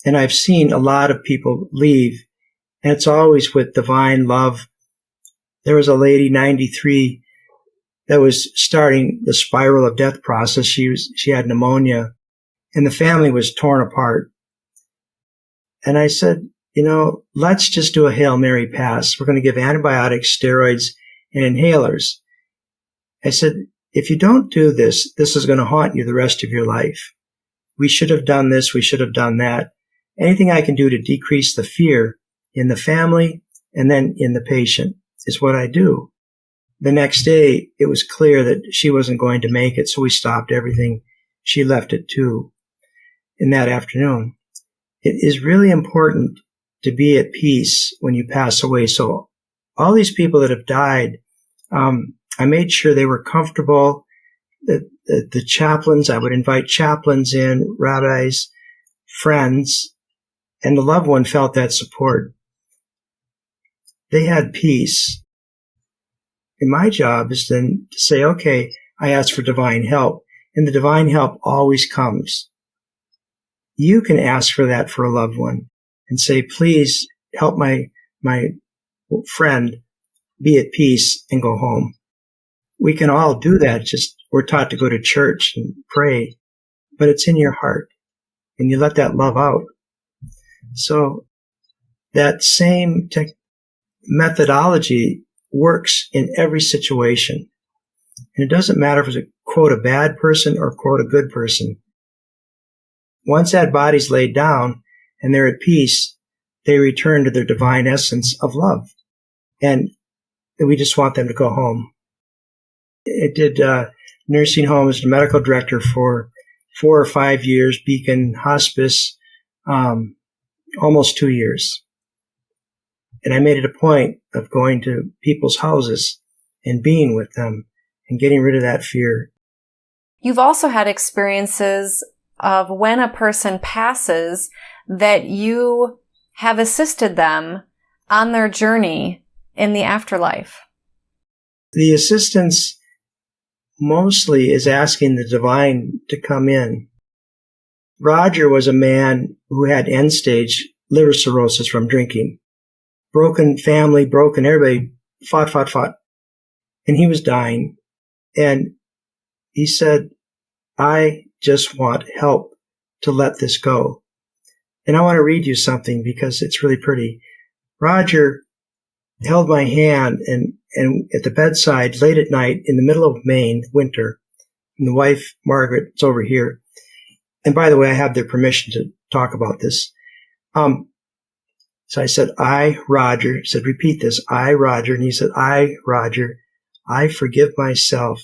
And I've seen a lot of people leave, and it's always with divine love. There was a lady, 93, that was starting the spiral of death process. She had pneumonia, and the family was torn apart. And I said, let's just do a Hail Mary pass. We're going to give antibiotics, steroids, and inhalers. I said, if you don't do this, this is going to haunt you the rest of your life. We should have done this. We should have done that. Anything I can do to decrease the fear in the family and then in the patient is what I do. The next day, it was clear that she wasn't going to make it, so we stopped everything. She left at 2 in that afternoon. It is really important to be at peace when you pass away. So all these people that have died, I made sure they were comfortable. The chaplains, I would invite chaplains in, rabbis, friends, and the loved one felt that support. They had peace. And my job is then to say, okay, I ask for divine help, and the divine help always comes. You can ask for that for a loved one and say, please help my friend be at peace and go home. We can all do that. Just we're taught to go to church and pray, but it's in your heart and you let that love out. So that same methodology works in every situation. And it doesn't matter if it's a quote a bad person or quote a good person. Once that body's laid down and they're at peace, they return to their divine essence of love. And we just want them to go home. I did nursing home as the medical director for 4 or 5 years, Beacon Hospice, almost 2 years. And I made it a point of going to people's houses and being with them and getting rid of that fear. You've also had experiences of when a person passes that you have assisted them on their journey in the afterlife. The assistance mostly is asking the divine to come in. Roger was a man who had end-stage liver cirrhosis from drinking. Broken family, broken, everybody fought. And he was dying. And he said, I just want help to let this go. And I want to read you something because it's really pretty. Roger held my hand and at the bedside late at night in the middle of Maine, winter. And the wife, Margaret, is over here. And by the way, I have their permission to talk about this. So I said, I, Roger, he said, repeat this, I, Roger. And he said, I, Roger, I forgive myself.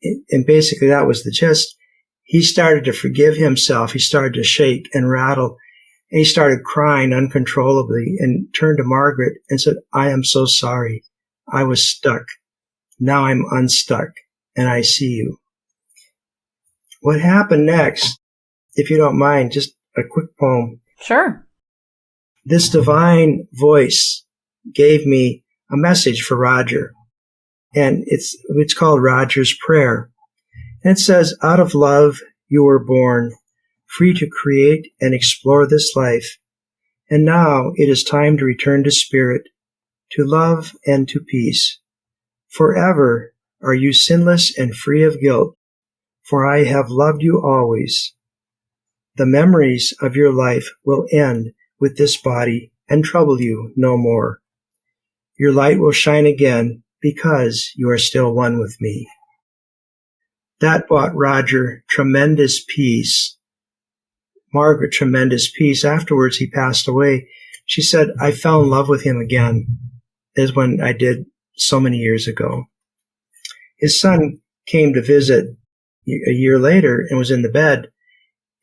And basically that was the gist. He started to forgive himself. He started to shake and rattle. And he started crying uncontrollably and turned to Margaret and said, I am so sorry. I was stuck. Now I'm unstuck and I see you. What happened next, if you don't mind, just a quick poem. Sure. This divine voice gave me a message for Roger. And it's called Roger's Prayer. And it says, out of love you were born, free to create and explore this life. And now it is time to return to spirit, to love and to peace. Forever are you sinless and free of guilt, for I have loved you always. The memories of your life will end with this body and trouble you no more. Your light will shine again because you are still one with me. That brought Roger tremendous peace. Margaret tremendous peace. Afterwards, he passed away. She said, I fell in love with him again, as when I did so many years ago. His son came to visit a year later and was in the bed.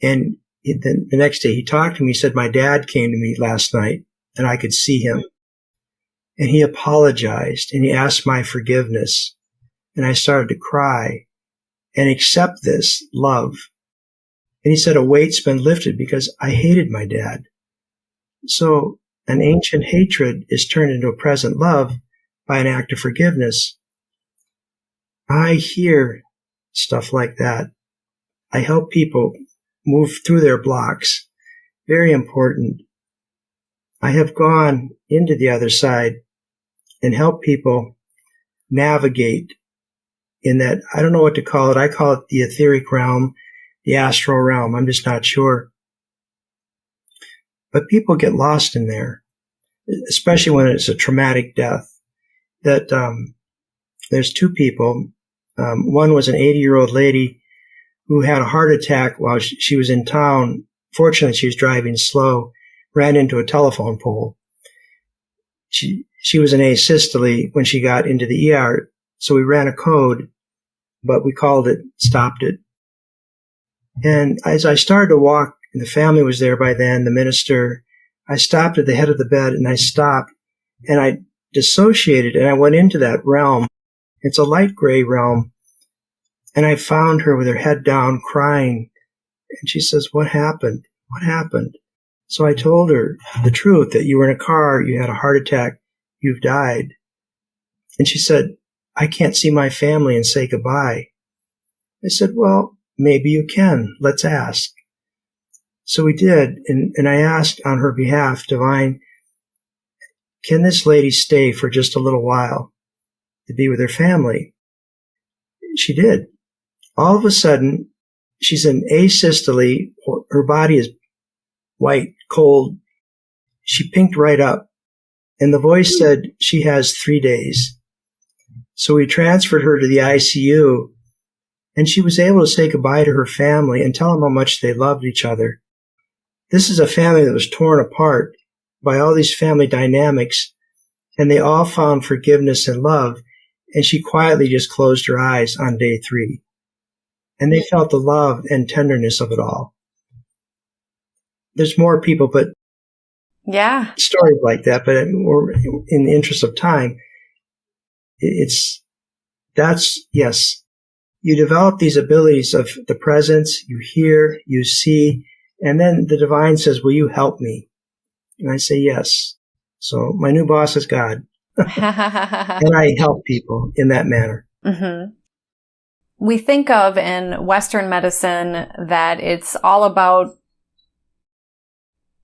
And the next day he talked to me. He said, my dad came to me last night and I could see him. And he apologized and he asked my forgiveness. And I started to cry and accept this love. And he said, a weight's been lifted because I hated my dad. So an ancient hatred is turned into a present love by an act of forgiveness. I hear stuff like that. I help people move through their blocks. Very important. I have gone into the other side and helped people navigate in that, I don't know what to call it. I call it the etheric realm, the astral realm. I'm just not sure. But people get lost in there, especially when it's a traumatic death. That there's two people. One was an 80-year-old lady who had a heart attack while she was in town. Fortunately, she was driving slow, ran into a telephone pole. she was in asystole when she got into the ER. So we ran a code, but we called it, stopped it. And as I started to walk, and the family was there by then, the minister, I stopped at the head of the bed and I stopped and I dissociated and I went into that realm. It's a light gray realm. And I found her with her head down crying. And she says, "What happened? What happened?" So I told her the truth, that you were in a car, you had a heart attack, you've died. And she said, "I can't see my family and say goodbye." I said, "Well, maybe you can. Let's ask." So we did, and I asked on her behalf, "Divine, can this lady stay for just a little while to be with her family?" She did. All of a sudden, she's in asystole. Her body is white, cold. She pinked right up, and the voice said she has 3 days. So we transferred her to the ICU, and she was able to say goodbye to her family and tell them how much they loved each other. This is a family that was torn apart by all these family dynamics, and they all found forgiveness and love, and she quietly just closed her eyes on day 3. And they felt the love and tenderness of it all. There's more people, but Yeah. stories like that, but we're in the interest of time. Yes. You develop these abilities of the presence, you hear, you see, and then the divine says, "Will you help me?" And I say, "Yes." So my new boss is God. And I help people in that manner. Mm-hmm. We think of in Western medicine that it's all about,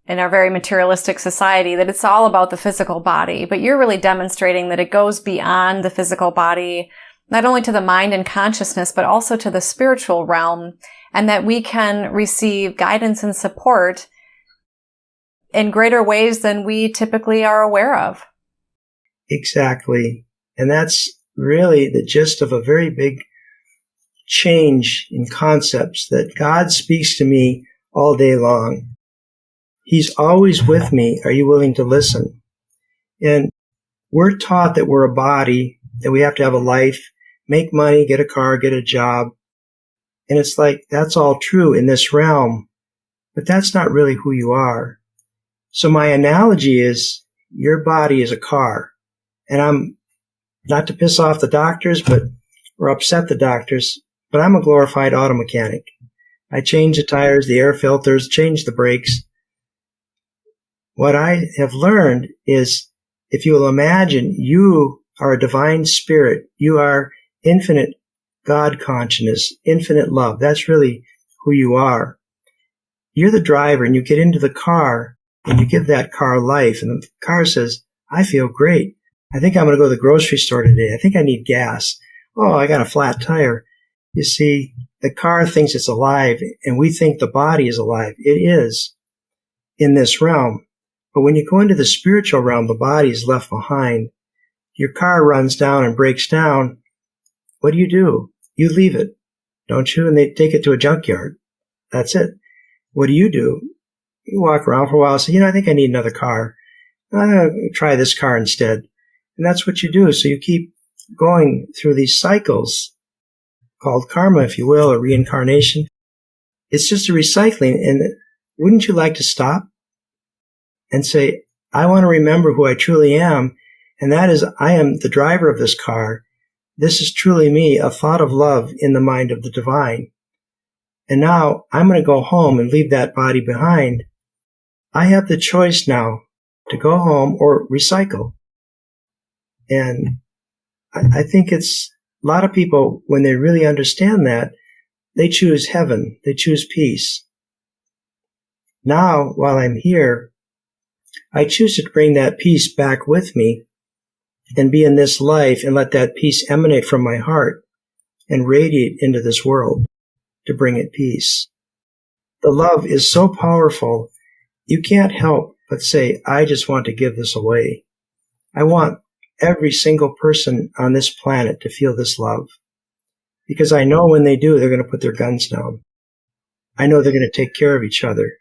in our very materialistic society, that it's all about the physical body. But you're really demonstrating that it goes beyond the physical body, not only to the mind and consciousness, but also to the spiritual realm, and that we can receive guidance and support in greater ways than we typically are aware of. Exactly. And that's really the gist of a very big change in concepts, that God speaks to me all day long. He's always with me. Are you willing to listen? And we're taught that we're a body, that we have to have a life, make money, get a car, get a job. And it's like, that's all true in this realm, but that's not really who you are. So my analogy is, your body is a car. And I'm, not to piss off the doctors, or upset the doctors, but I'm a glorified auto mechanic. I change the tires, the air filters, change the brakes. What I have learned is, if you will imagine, you are a divine spirit. You are infinite God consciousness, infinite love. That's really who you are. You're the driver, and you get into the car, and you give that car life, and the car says, "I feel great. I think I'm going to go to the grocery store today. I think I need gas. Oh, I got a flat tire." You see, the car thinks it's alive, and we think the body is alive. It is in this realm. But when you go into the spiritual realm, the body is left behind. Your car runs down and breaks down. What do? You leave it, don't you? And they take it to a junkyard. That's it. What do? You walk around for a while and say, I think I need another car. I'm going to try this car instead. And that's what you do. So you keep going through these cycles called karma, if you will, or reincarnation. It's just a recycling. And wouldn't you like to stop and say, I want to remember who I truly am, and that is, I am the driver of this car. This is truly me, a thought of love in the mind of the divine. And now I'm going to go home and leave that body behind. I have the choice now to go home or recycle. And I think it's a lot of people, when they really understand that, they choose heaven. They choose peace. Now, while I'm here, I choose to bring that peace back with me and be in this life and let that peace emanate from my heart and radiate into this world to bring it peace. The love is so powerful, you can't help but say, I just want to give this away. I want every single person on this planet to feel this love, because I know when they do, they're going to put their guns down. I know they're going to take care of each other,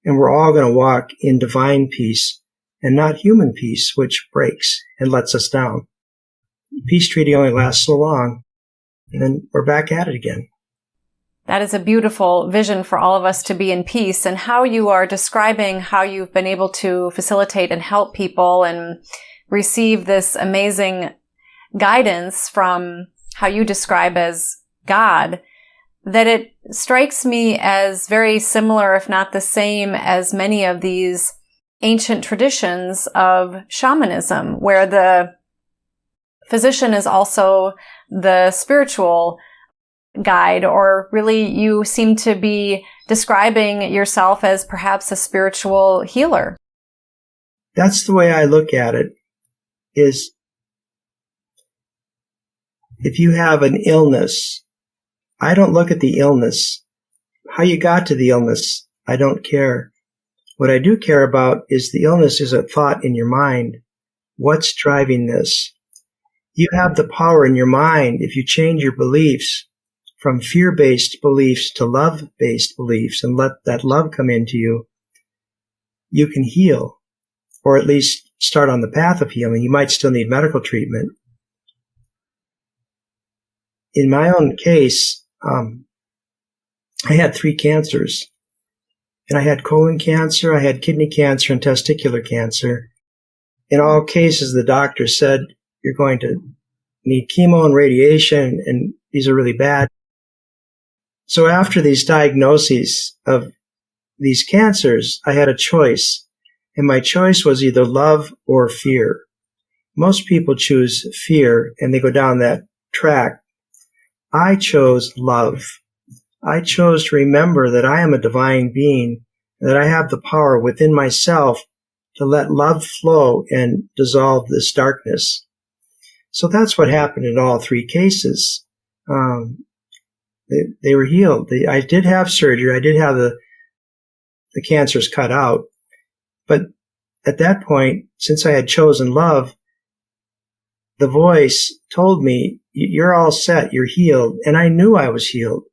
and we're all going to walk in divine peace and not human peace, which breaks and lets us down. Peace treaty only lasts so long, and then we're back at it again. That is a beautiful vision for all of us to be in peace, and how you are describing how you've been able to facilitate and help people and receive this amazing guidance from how you describe as God, that it strikes me as very similar, if not the same, as many of these ancient traditions of shamanism, where the physician is also the spiritual guide, or really you seem to be describing yourself as perhaps a spiritual healer. That's the way I look at it, is if you have an illness, I don't look at the illness. How you got to the illness, I don't care. What I do care about is the illness is a thought in your mind. What's driving this? You have the power in your mind if you change your beliefs from fear-based beliefs to love-based beliefs and let that love come into you. You can heal, or at least start on the path of healing. You might still need medical treatment. In my own case, I had 3 cancers. And I had colon cancer, I had kidney cancer, and testicular cancer. In all cases, the doctor said, you're going to need chemo and radiation, and these are really bad. So after these diagnoses of these cancers, I had a choice. And my choice was either love or fear. Most people choose fear, and they go down that track. I chose love. I chose to remember that I am a divine being, that I have the power within myself to let love flow and dissolve this darkness. So that's what happened in all 3 cases. They were healed. I did have surgery. I did have the cancers cut out. But at that point, since I had chosen love, the voice told me, you're all set, you're healed. And I knew I was healed.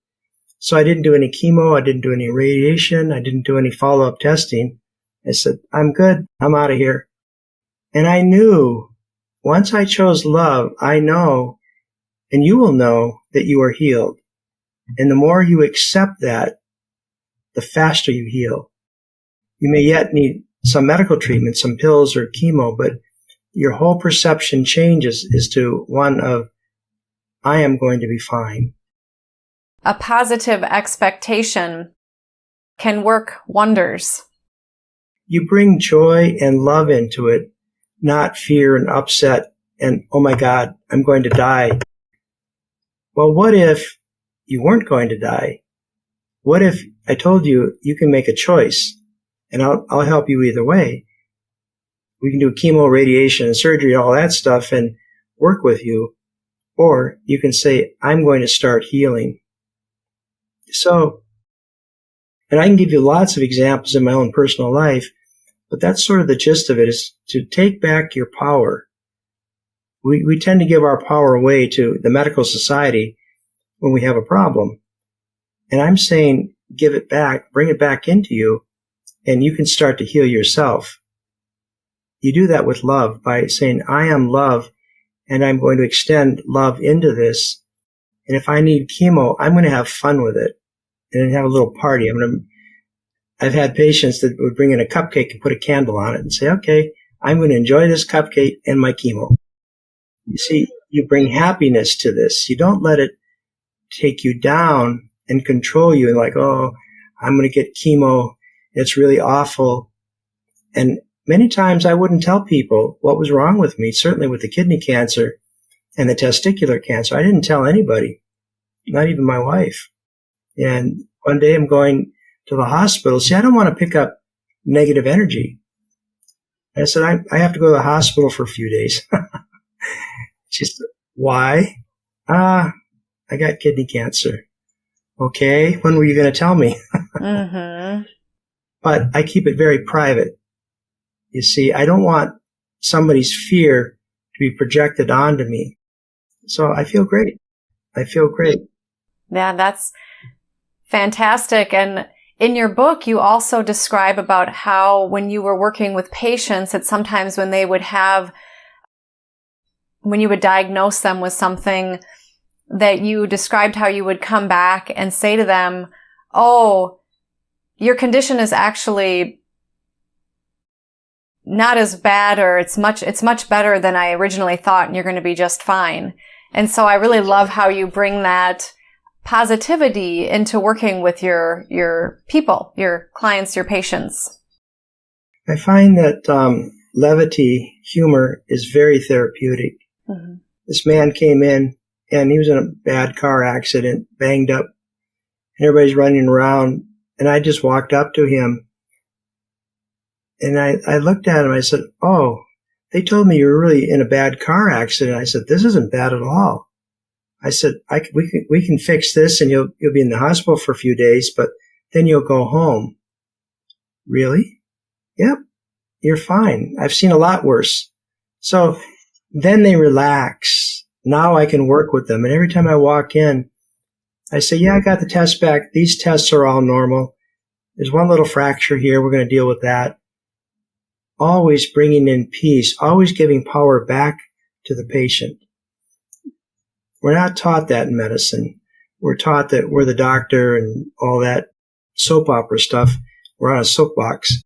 So I didn't do any chemo, I didn't do any radiation, I didn't do any follow-up testing. I said, I'm good, I'm out of here. And I knew, once I chose love, I know, and you will know, that you are healed. And the more you accept that, the faster you heal. You may yet need some medical treatment, some pills or chemo, but your whole perception changes is to one of, I am going to be fine. A positive expectation can work wonders. You bring joy and love into it, not fear and upset and, oh my God, I'm going to die. Well, what if you weren't going to die? What if I told you you can make a choice, and I'll help you either way. We can do chemo, radiation, and surgery, all that stuff, and work with you. Or you can say, I'm going to start healing. So, and I can give you lots of examples in my own personal life, but that's sort of the gist of it, is to take back your power. We tend to give our power away to the medical society when we have a problem. And I'm saying, give it back, bring it back into you, and you can start to heal yourself. You do that with love by saying, I am love, and I'm going to extend love into this. And if I need chemo, I'm going to have fun with it and have a little party. I've had patients that would bring in a cupcake and put a candle on it and say, okay, I'm going to enjoy this cupcake and my chemo. You see, you bring happiness to this. You don't let it take you down and control you and like, oh, I'm going to get chemo. It's really awful. And many times I wouldn't tell people what was wrong with me, certainly with the kidney cancer and the testicular cancer. I didn't tell anybody, not even my wife. And one day I'm going to the hospital. See, I don't want to pick up negative energy. I said, I have to go to the hospital for a few days. She said, why? I got kidney cancer. Okay, when were you going to tell me? Mm-hmm. But I keep it very private. You see, I don't want somebody's fear to be projected onto me. So I feel great. I feel great. Yeah, that's fantastic. And In your book, you also describe about how when you were working with patients, that sometimes when you would diagnose them with something, that you described how you would come back and say to them, oh, your condition is actually not as bad, or it's much better than I originally thought, and you're going to be just fine. And so I really love how you bring that positivity into working with your people, your clients, your patients. I find that levity, humor is very therapeutic. Mm-hmm. This man came in and he was in a bad car accident, banged up, and everybody's running around. And I just walked up to him and I looked at him. I said, oh, they told me you were really in a bad car accident. I said, this isn't bad at all. I said, we can fix this and you'll be in the hospital for a few days, but then you'll go home. Really? Yep. You're fine. I've seen a lot worse. So then they relax. Now I can work with them. And every time I walk in, I say, yeah, I got the test back. These tests are all normal. There's one little fracture here. We're going to deal with that. Always bringing in peace, always giving power back to the patient. We're not taught that in medicine. We're taught that we're the doctor and all that soap opera stuff. We're on a soapbox.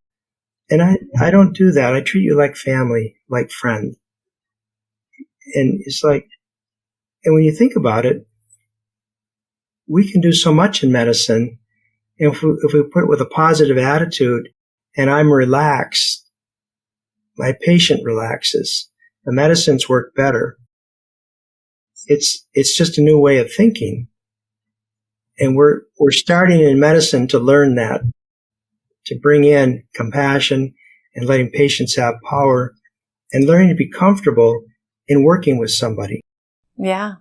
And I don't do that. I treat you like family, like friend. And it's like, and when you think about it, we can do so much in medicine. And if we put it with a positive attitude and I'm relaxed, my patient relaxes. The medicines work better. It's just a new way of thinking. And we're starting in medicine to learn that, to bring in compassion and letting patients have power and learning to be comfortable in working with somebody. Yeah.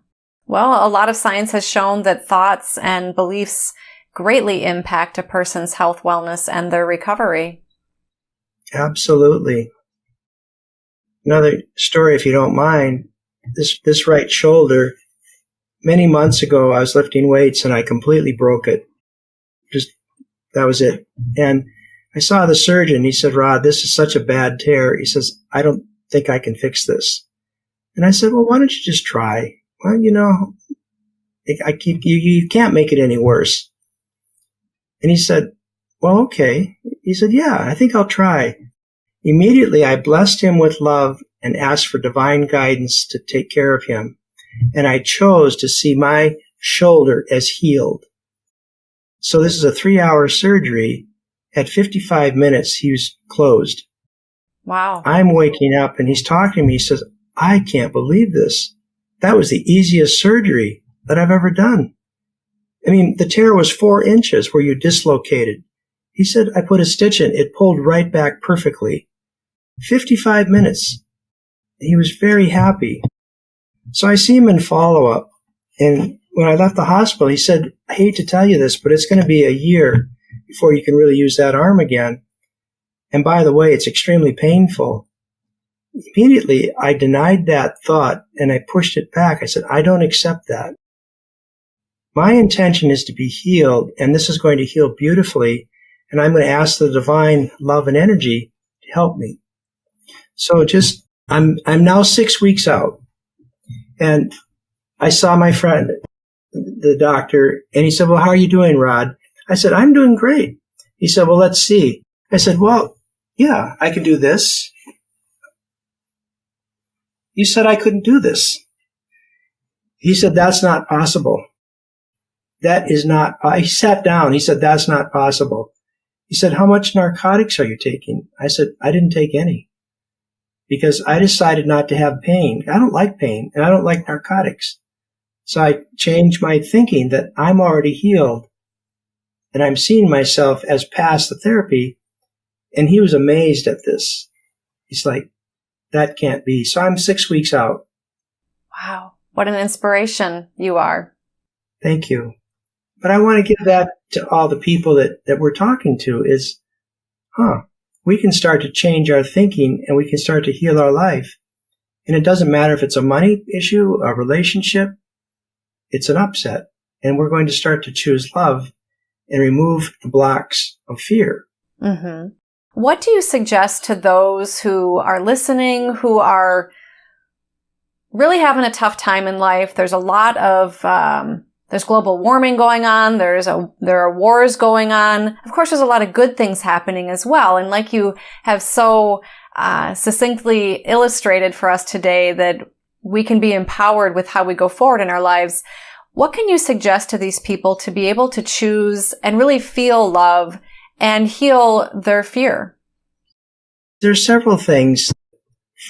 Well, a lot of science has shown that thoughts and beliefs greatly impact a person's health, wellness, and their recovery. Absolutely. Another story, if you don't mind. This right shoulder, many months ago, I was lifting weights and I completely broke it. That was it. And I saw the surgeon. He said, Rod, this is such a bad tear. He says, I don't think I can fix this. And I said, well, why don't you just try? Well, you can't make it any worse. And he said, well, okay. He said, yeah, I think I'll try. Immediately, I blessed him with love and asked for divine guidance to take care of him. And I chose to see my shoulder as healed. So this is a 3-hour surgery. At 55 minutes, he was closed. Wow. I'm waking up and he's talking to me. He says, I can't believe this. That was the easiest surgery that I've ever done. I mean, the tear was 4 inches where you dislocated. He said, I put a stitch in. It pulled right back perfectly. 55 minutes. He was very happy. So I see him in follow-up. And when I left the hospital, he said, I hate to tell you this, but it's going to be a year before you can really use that arm again. And by the way, it's extremely painful. Immediately, I denied that thought and I pushed it back. I said, I don't accept that. My intention is to be healed, and this is going to heal beautifully. And I'm going to ask the divine love and energy to help me. So I'm now 6 weeks out. And I saw my friend, the doctor, and he said, well, how are you doing, Rod? I said, I'm doing great. He said, well, let's see. I said, well, yeah, I can do this. You said I couldn't do this. He said, that's not possible. That is not, he sat down. He said, that's not possible. He said, how much narcotics are you taking? I said, I didn't take any. Because I decided not to have pain. I don't like pain, and I don't like narcotics. So I changed my thinking that I'm already healed, and I'm seeing myself as past the therapy, and he was amazed at this. He's like, that can't be. So I'm 6 weeks out. Wow. What an inspiration you are. Thank you. But I want to give that to all the people that we're talking to is, we can start to change our thinking and we can start to heal our life. And it doesn't matter if it's a money issue, a relationship, it's an upset. And we're going to start to choose love and remove the blocks of fear. Mm-hmm. What do you suggest to those who are listening, who are really having a tough time in life? There's a lot of, there's global warming going on. There are wars going on. Of course, there's a lot of good things happening as well. And like you have so succinctly illustrated for us today, that we can be empowered with how we go forward in our lives. What can you suggest to these people to be able to choose and really feel love and heal their fear? There's several things.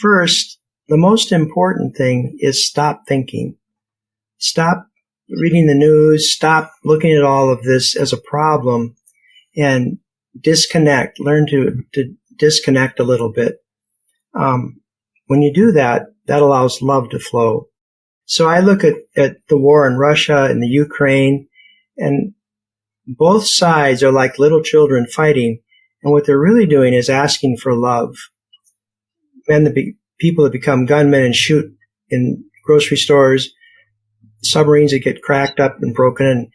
First, the most important thing is stop thinking. Stop reading the news. Stop looking at all of this as a problem and disconnect. Learn to disconnect a little bit. When you do that, that allows love to flow. So I look at the war in Russia and the Ukraine, and both sides are like little children fighting. And what they're really doing is asking for love. People that become gunmen and shoot in grocery stores, submarines that get cracked up and broken, and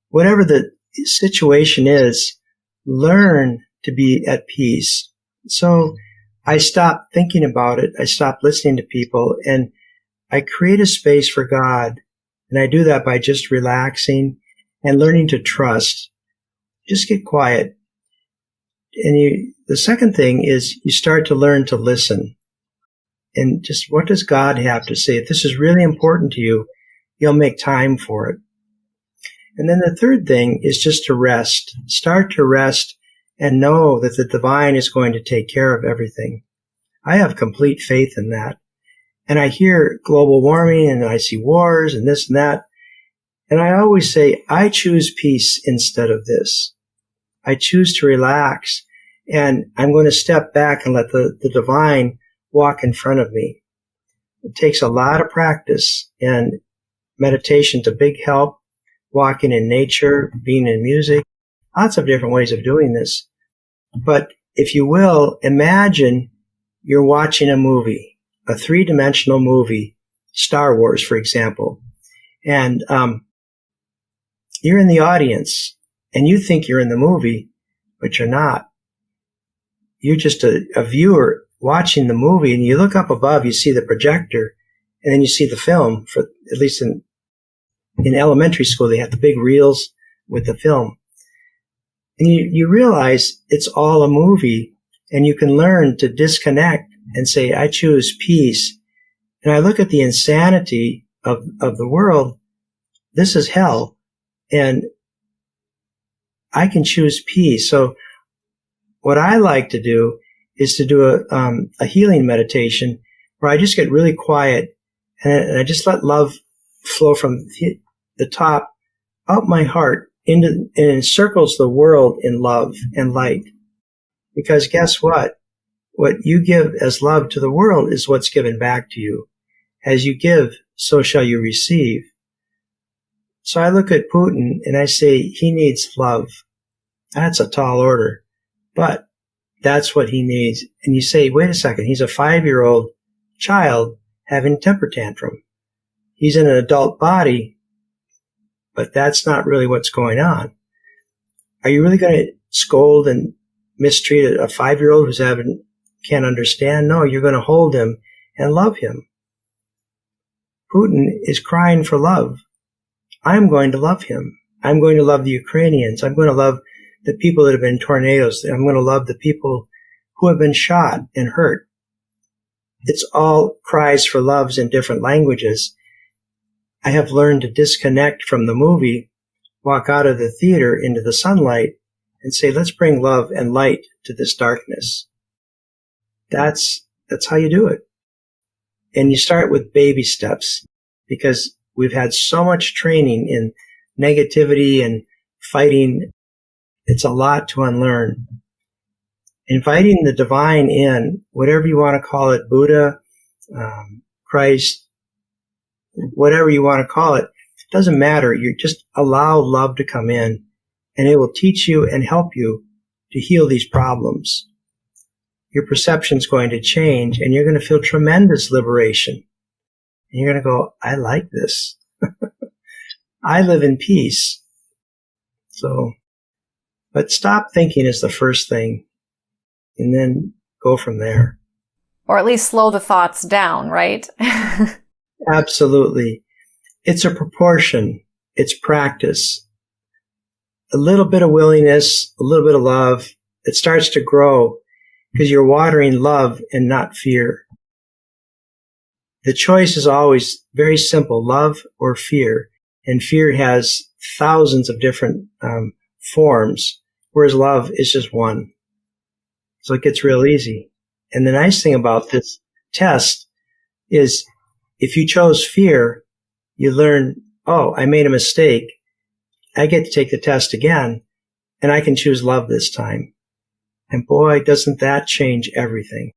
whatever the situation is, learn to be at peace. So I stop thinking about it. I stop listening to people, and I create a space for God. And I do that by just relaxing and learning to trust. Just get quiet. And the second thing is you start to learn to listen. And just, what does God have to say? If this is really important to you, you'll make time for it. And then the third thing is just to rest. Start to rest and know that the divine is going to take care of everything. I have complete faith in that. And I hear global warming and I see wars and this and that. And I always say, I choose peace instead of this. I choose to relax, and I'm going to step back and let the divine walk in front of me. It takes a lot of practice, and meditation's a big help. Walking in nature, being in music, lots of different ways of doing this. But if you will, imagine you're watching a movie, a three-dimensional movie, Star Wars, for example, and you're in the audience, and you think you're in the movie, but you're not. You're just a viewer watching the movie, and you look up above, you see the projector, and then you see the film. For at least in elementary school, they have the big reels with the film. And you realize it's all a movie, and you can learn to disconnect and say, I choose peace. And I look at the insanity of the world. This is hell. And I can choose peace. So what I like to do is to do a healing meditation where I just get really quiet and I just let love flow from the top out my heart and encircles the world in love and light. Because guess what? What you give as love to the world is what's given back to you. As you give, so shall you receive. So I look at Putin and I say, he needs love. That's a tall order, but that's what he needs. And you say, wait a second, he's a 5-year-old child having a temper tantrum. He's in an adult body, but that's not really what's going on. Are you really going to scold and mistreat a 5-year-old who's can't understand? No, you're going to hold him and love him. Putin is crying for love. I'm going to love him. I'm going to love the Ukrainians. I'm going to love the people that have been in tornadoes. I'm going to love the people who have been shot and hurt. It's all cries for loves in different languages. I have learned to disconnect from the movie, walk out of the theater into the sunlight, and say, let's bring love and light to this darkness. That's how you do it. And you start with baby steps, because we've had so much training in negativity and fighting. It's a lot to unlearn. Inviting the divine in, whatever you want to call it, Buddha, Christ, whatever you want to call it, doesn't matter. You just allow love to come in, and it will teach you and help you to heal these problems. Your perception's going to change, and you're going to feel tremendous liberation. And you're going to go, I like this. I live in peace. So But stop thinking is the first thing, and then go from there. Or at least slow the thoughts down, right? Absolutely. It's a proportion. It's practice. A little bit of willingness, a little bit of love. It starts to grow because you're watering love and not fear. The choice is always very simple, love or fear. And fear has thousands of different forms, whereas love is just one. So it gets real easy. And the nice thing about this test is if you chose fear, you learn, oh, I made a mistake. I get to take the test again, and I can choose love this time. And boy, doesn't that change everything.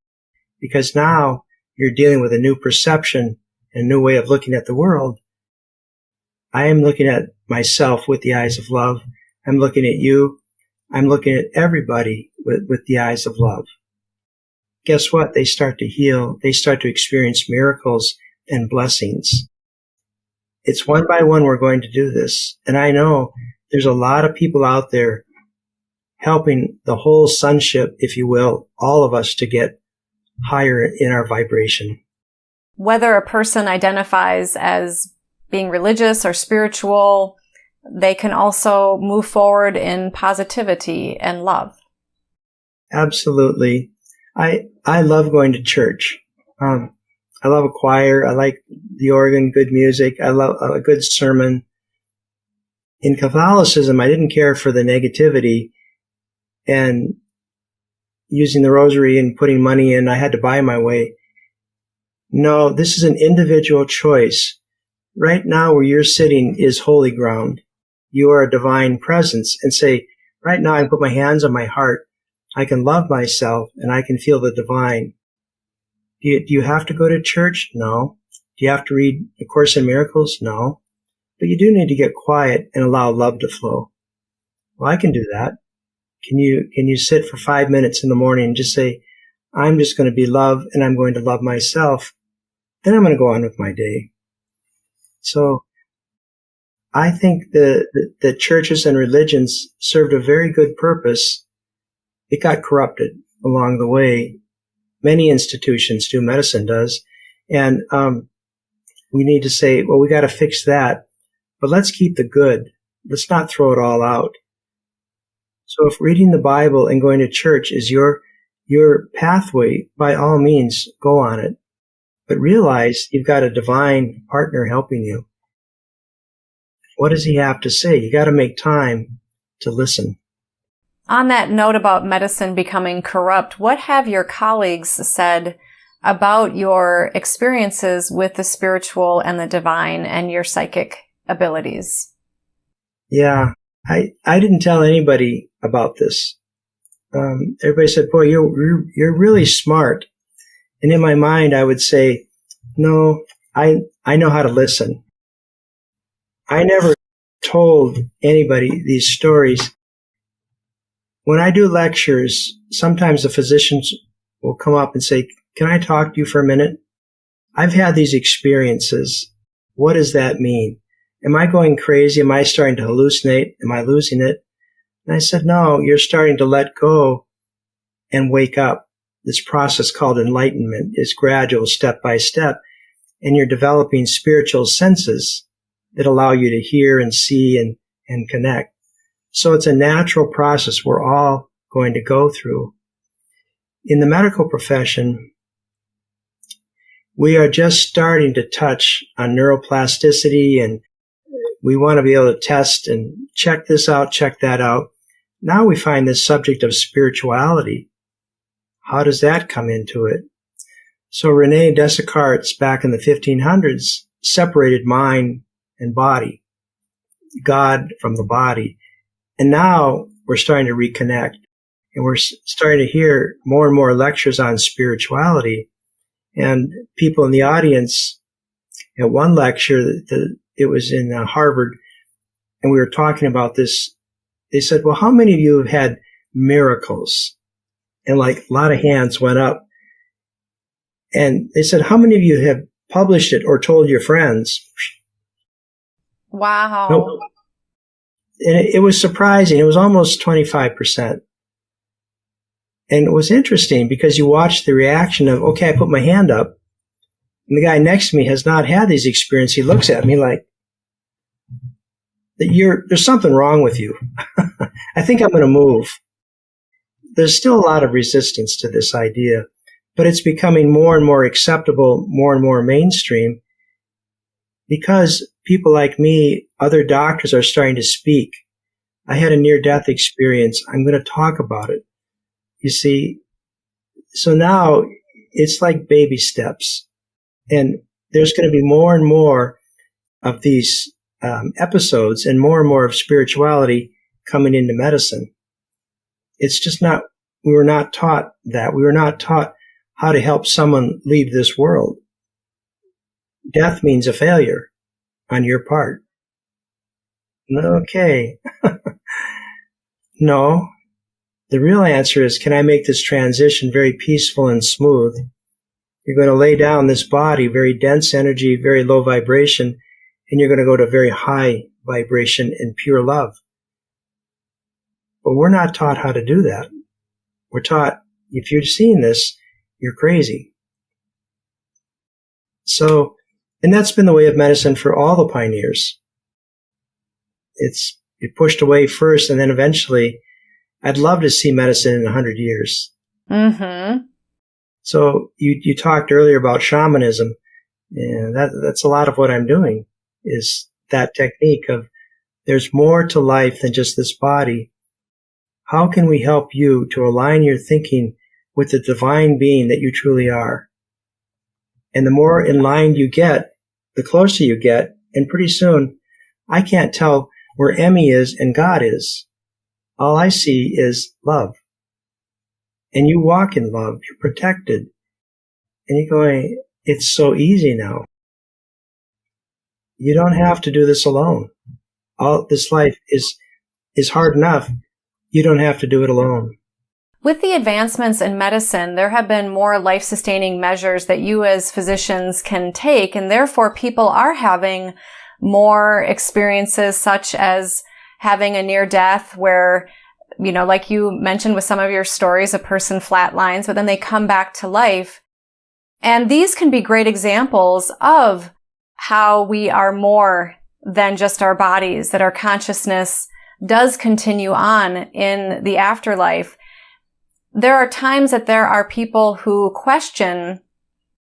Because now you're dealing with a new perception and a new way of looking at the world. I am looking at myself with the eyes of love. I'm looking at you. I'm looking at everybody with the eyes of love. Guess what? They start to heal. They start to experience miracles and blessings. It's one by one we're going to do this. And I know there's a lot of people out there helping the whole sonship, if you will, all of us to get higher in our vibration. Whether a person identifies as being religious or spiritual, they can also move forward in positivity and love. Absolutely. I love going to church. I love a choir. I like the organ, good music. I love a good sermon. In Catholicism, I didn't care for the negativity and using the rosary and putting money in. I had to buy my way. No, this is an individual choice. Right now where you're sitting is holy ground. You are a divine presence, and say, right now I put my hands on my heart. I can love myself and I can feel the divine. Do you have to go to church? No. Do you have to read A Course in Miracles? No. But you do need to get quiet and allow love to flow. Well, I can do that. Can you sit for 5 minutes in the morning and just say, I'm just going to be love and I'm going to love myself. Then I'm going to go on with my day. So I think the churches and religions served a very good purpose. It got corrupted along the way. Many institutions do, medicine does. And we need to say, well, we got to fix that, but let's keep the good. Let's not throw it all out. So if reading the Bible and going to church is your pathway, by all means, go on it. But realize you've got a divine partner helping you. What does he have to say? You got to make time to listen. On that note about medicine becoming corrupt, what have your colleagues said about your experiences with the spiritual and the divine and your psychic abilities? Yeah, I didn't tell anybody about this. Everybody said, boy, you're really smart. And in my mind, I would say, no, I know how to listen. I never told anybody these stories. When I do lectures, sometimes the physicians will come up and say, can I talk to you for a minute? I've had these experiences. What does that mean? Am I going crazy? Am I starting to hallucinate? Am I losing it? And I said, no, you're starting to let go and wake up. This process called enlightenment is gradual, step by step, and you're developing spiritual senses that allow you to hear and see and connect. So it's a natural process we're all going to go through. In the medical profession, we are just starting to touch on neuroplasticity, and we want to be able to test and check this out, check that out. Now we find this subject of spirituality. How does that come into it? So René Descartes, back in the 1500s, separated mind and body, God from the body. And now we're starting to reconnect, and we're starting to hear more and more lectures on spirituality. And people in the audience, at one lecture, it was in Harvard, and we were talking about this. They said, well, how many of you have had miracles? And like a lot of hands went up. And they said, how many of you have published it or told your friends? Wow. Nope. it was surprising. It was almost 25%. And it was interesting because you watch the reaction of, okay, I put my hand up, and the guy next to me has not had these experiences. He looks at me like, there's something wrong with you. I think I'm going to move. There's still a lot of resistance to this idea, but it's becoming more and more acceptable, more and more mainstream, because people like me, other doctors are starting to speak. I had a near-death experience. I'm going to talk about it. You see, so now it's like baby steps, and there's going to be more and more of these episodes and more of spirituality coming into medicine. It's just not, we were not taught that. We were not taught how to help someone leave this world. Death means a failure on your part. Okay. No. The real answer is, can I make this transition very peaceful and smooth? You're going to lay down this body, very dense energy, very low vibration, and you're going to go to very high vibration and pure love. But we're not taught how to do that. We're taught, if you're seeing this, you're crazy. So, and that's been the way of medicine for all the pioneers. It pushed away first, and then eventually, I'd love to see medicine in 100 years. Mm-hmm. So you talked earlier about shamanism. Yeah, that's a lot of what I'm doing, is that technique of there's more to life than just this body. How can we help you to align your thinking with the divine being that you truly are? And the more in line you get, the closer you get, and pretty soon, I can't tell where Emmy is and God is. All I see is love. And you walk in love. You're protected. And you're going, it's so easy now. You don't have to do this alone. All this life is hard enough. You don't have to do it alone. With the advancements in medicine, there have been more life-sustaining measures that you as physicians can take, and therefore people are having more experiences, such as having a near death where, you know, like you mentioned with some of your stories, a person flatlines, but then they come back to life. And these can be great examples of how we are more than just our bodies, that our consciousness does continue on in the afterlife. There are times that there are people who question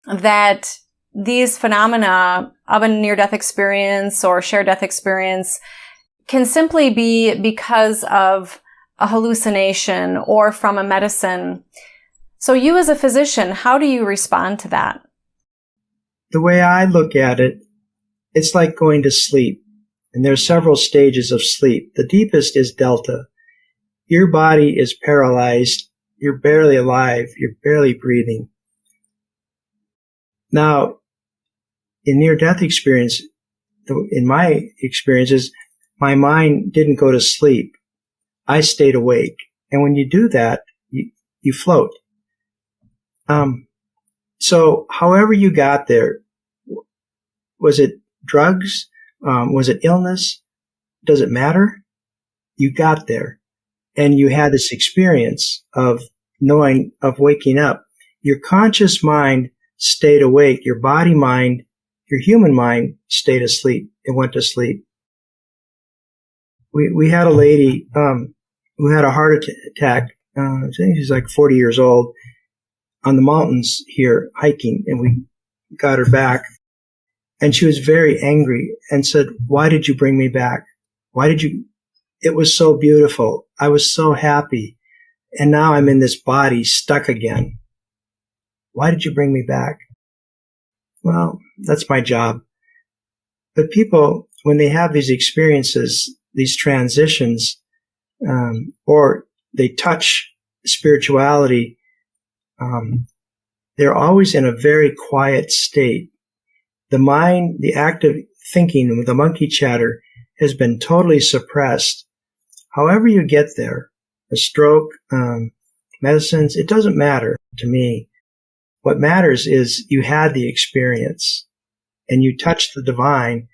that these phenomena of a near-death experience or shared-death experience can simply be because of a hallucination or from a medicine. So you as a physician, how do you respond to that? The way I look at it, it's like going to sleep. And there are several stages of sleep. The deepest is delta. Your body is paralyzed. You're barely alive. You're barely breathing. Now, in near-death experience, in my experiences, my mind didn't go to sleep. I stayed awake. And when you do that, you float. So however you got there, was it drugs? Was it illness? Does it matter? You got there. And you had this experience of knowing, of waking up. Your conscious mind stayed awake. Your body mind, your human mind stayed asleep. It went to sleep. We had a lady who had a heart attack. I think she's like 40 years old, on the mountains here hiking, and we got her back. And she was very angry and said, "Why did you bring me back? Why did you? It was so beautiful. I was so happy. And now I'm in this body stuck again. Why did you bring me back?" Well, that's my job. But people, when they have these experiences, these transitions, or they touch spirituality, they're always in a very quiet state. The mind, the active thinking with the monkey chatter has been totally suppressed. However you get there, a stroke, medicines, it doesn't matter to me. What matters is you had the experience and you touched the divine.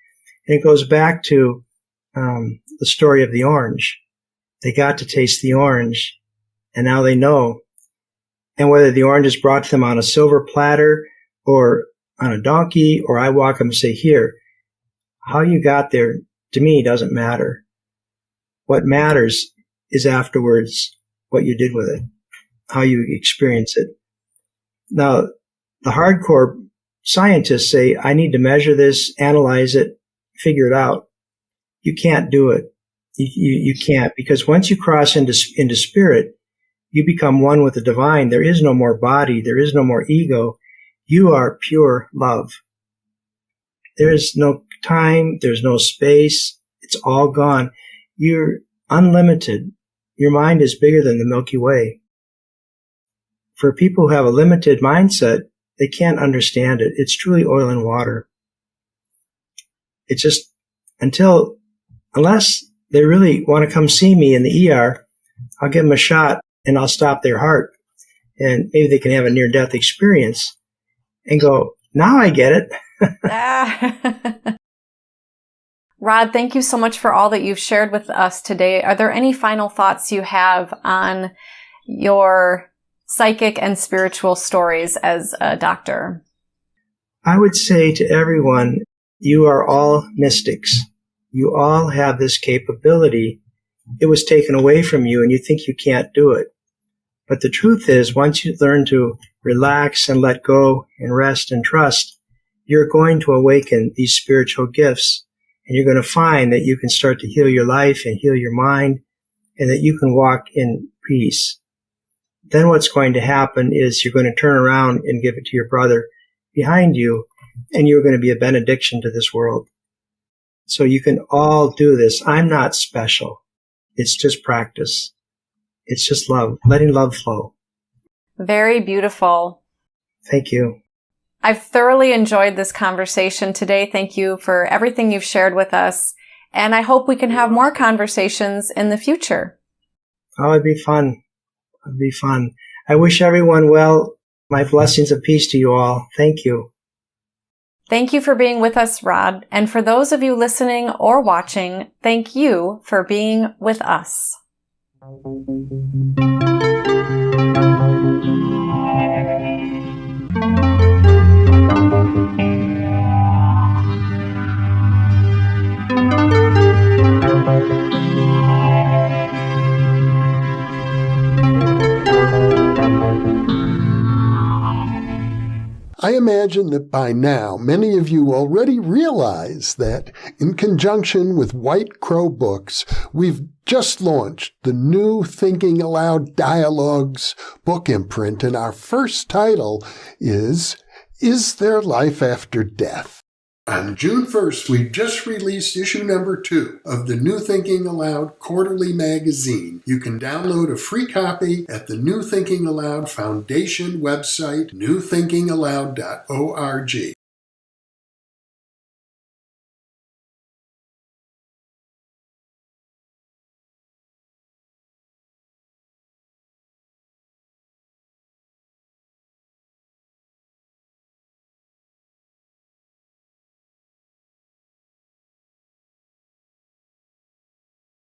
And it goes back to the story of the orange. They got to taste the orange, and now they know. And whether the orange is brought to them on a silver platter or on a donkey, or I walk them and say, here, how you got there, to me, doesn't matter. What matters is afterwards what you did with it, how you experience it. Now, the hardcore scientists say, I need to measure this, analyze it, figure it out. You can't do it. You can't, because once you cross into spirit, you become one with the divine. There is no more body. There is no more ego. You are pure love. There is no time. There's no space. It's all gone. You're unlimited. Your mind is bigger than the Milky Way. For people who have a limited mindset, they can't understand it. It's truly oil and water. It's just unless they really want to come see me in the ER, I'll give them a shot and I'll stop their heart. And maybe they can have a near-death experience and go, now I get it. Rod, thank you so much for all that you've shared with us today. Are there any final thoughts you have on your psychic and spiritual stories as a doctor? I would say to everyone, you are all mystics. You all have this capability. It was taken away from you and you think you can't do it. But the truth is, once you learn to relax and let go and rest and trust, you're going to awaken these spiritual gifts. And you're going to find that you can start to heal your life and heal your mind, and that you can walk in peace. Then what's going to happen is you're going to turn around and give it to your brother behind you, and you're going to be a benediction to this world. So you can all do this. I'm not special. It's just practice. It's just love, letting love flow. Very beautiful. Thank you. I've thoroughly enjoyed this conversation today. Thank you for everything you've shared with us. And I hope we can have more conversations in the future. Oh, it'd be fun. It'd be fun. I wish everyone well. My blessings of peace to you all. Thank you. Thank you for being with us, Rod. And for those of you listening or watching, thank you for being with us. I imagine that by now many of you already realize that, in conjunction with White Crow Books, we've just launched the new Thinking Aloud Dialogues book imprint, and our first title is There Life After Death? On June 1st, we've just released issue number 2 of the New Thinking Aloud Quarterly Magazine. You can download a free copy at the New Thinking Aloud Foundation website, newthinkingaloud.org.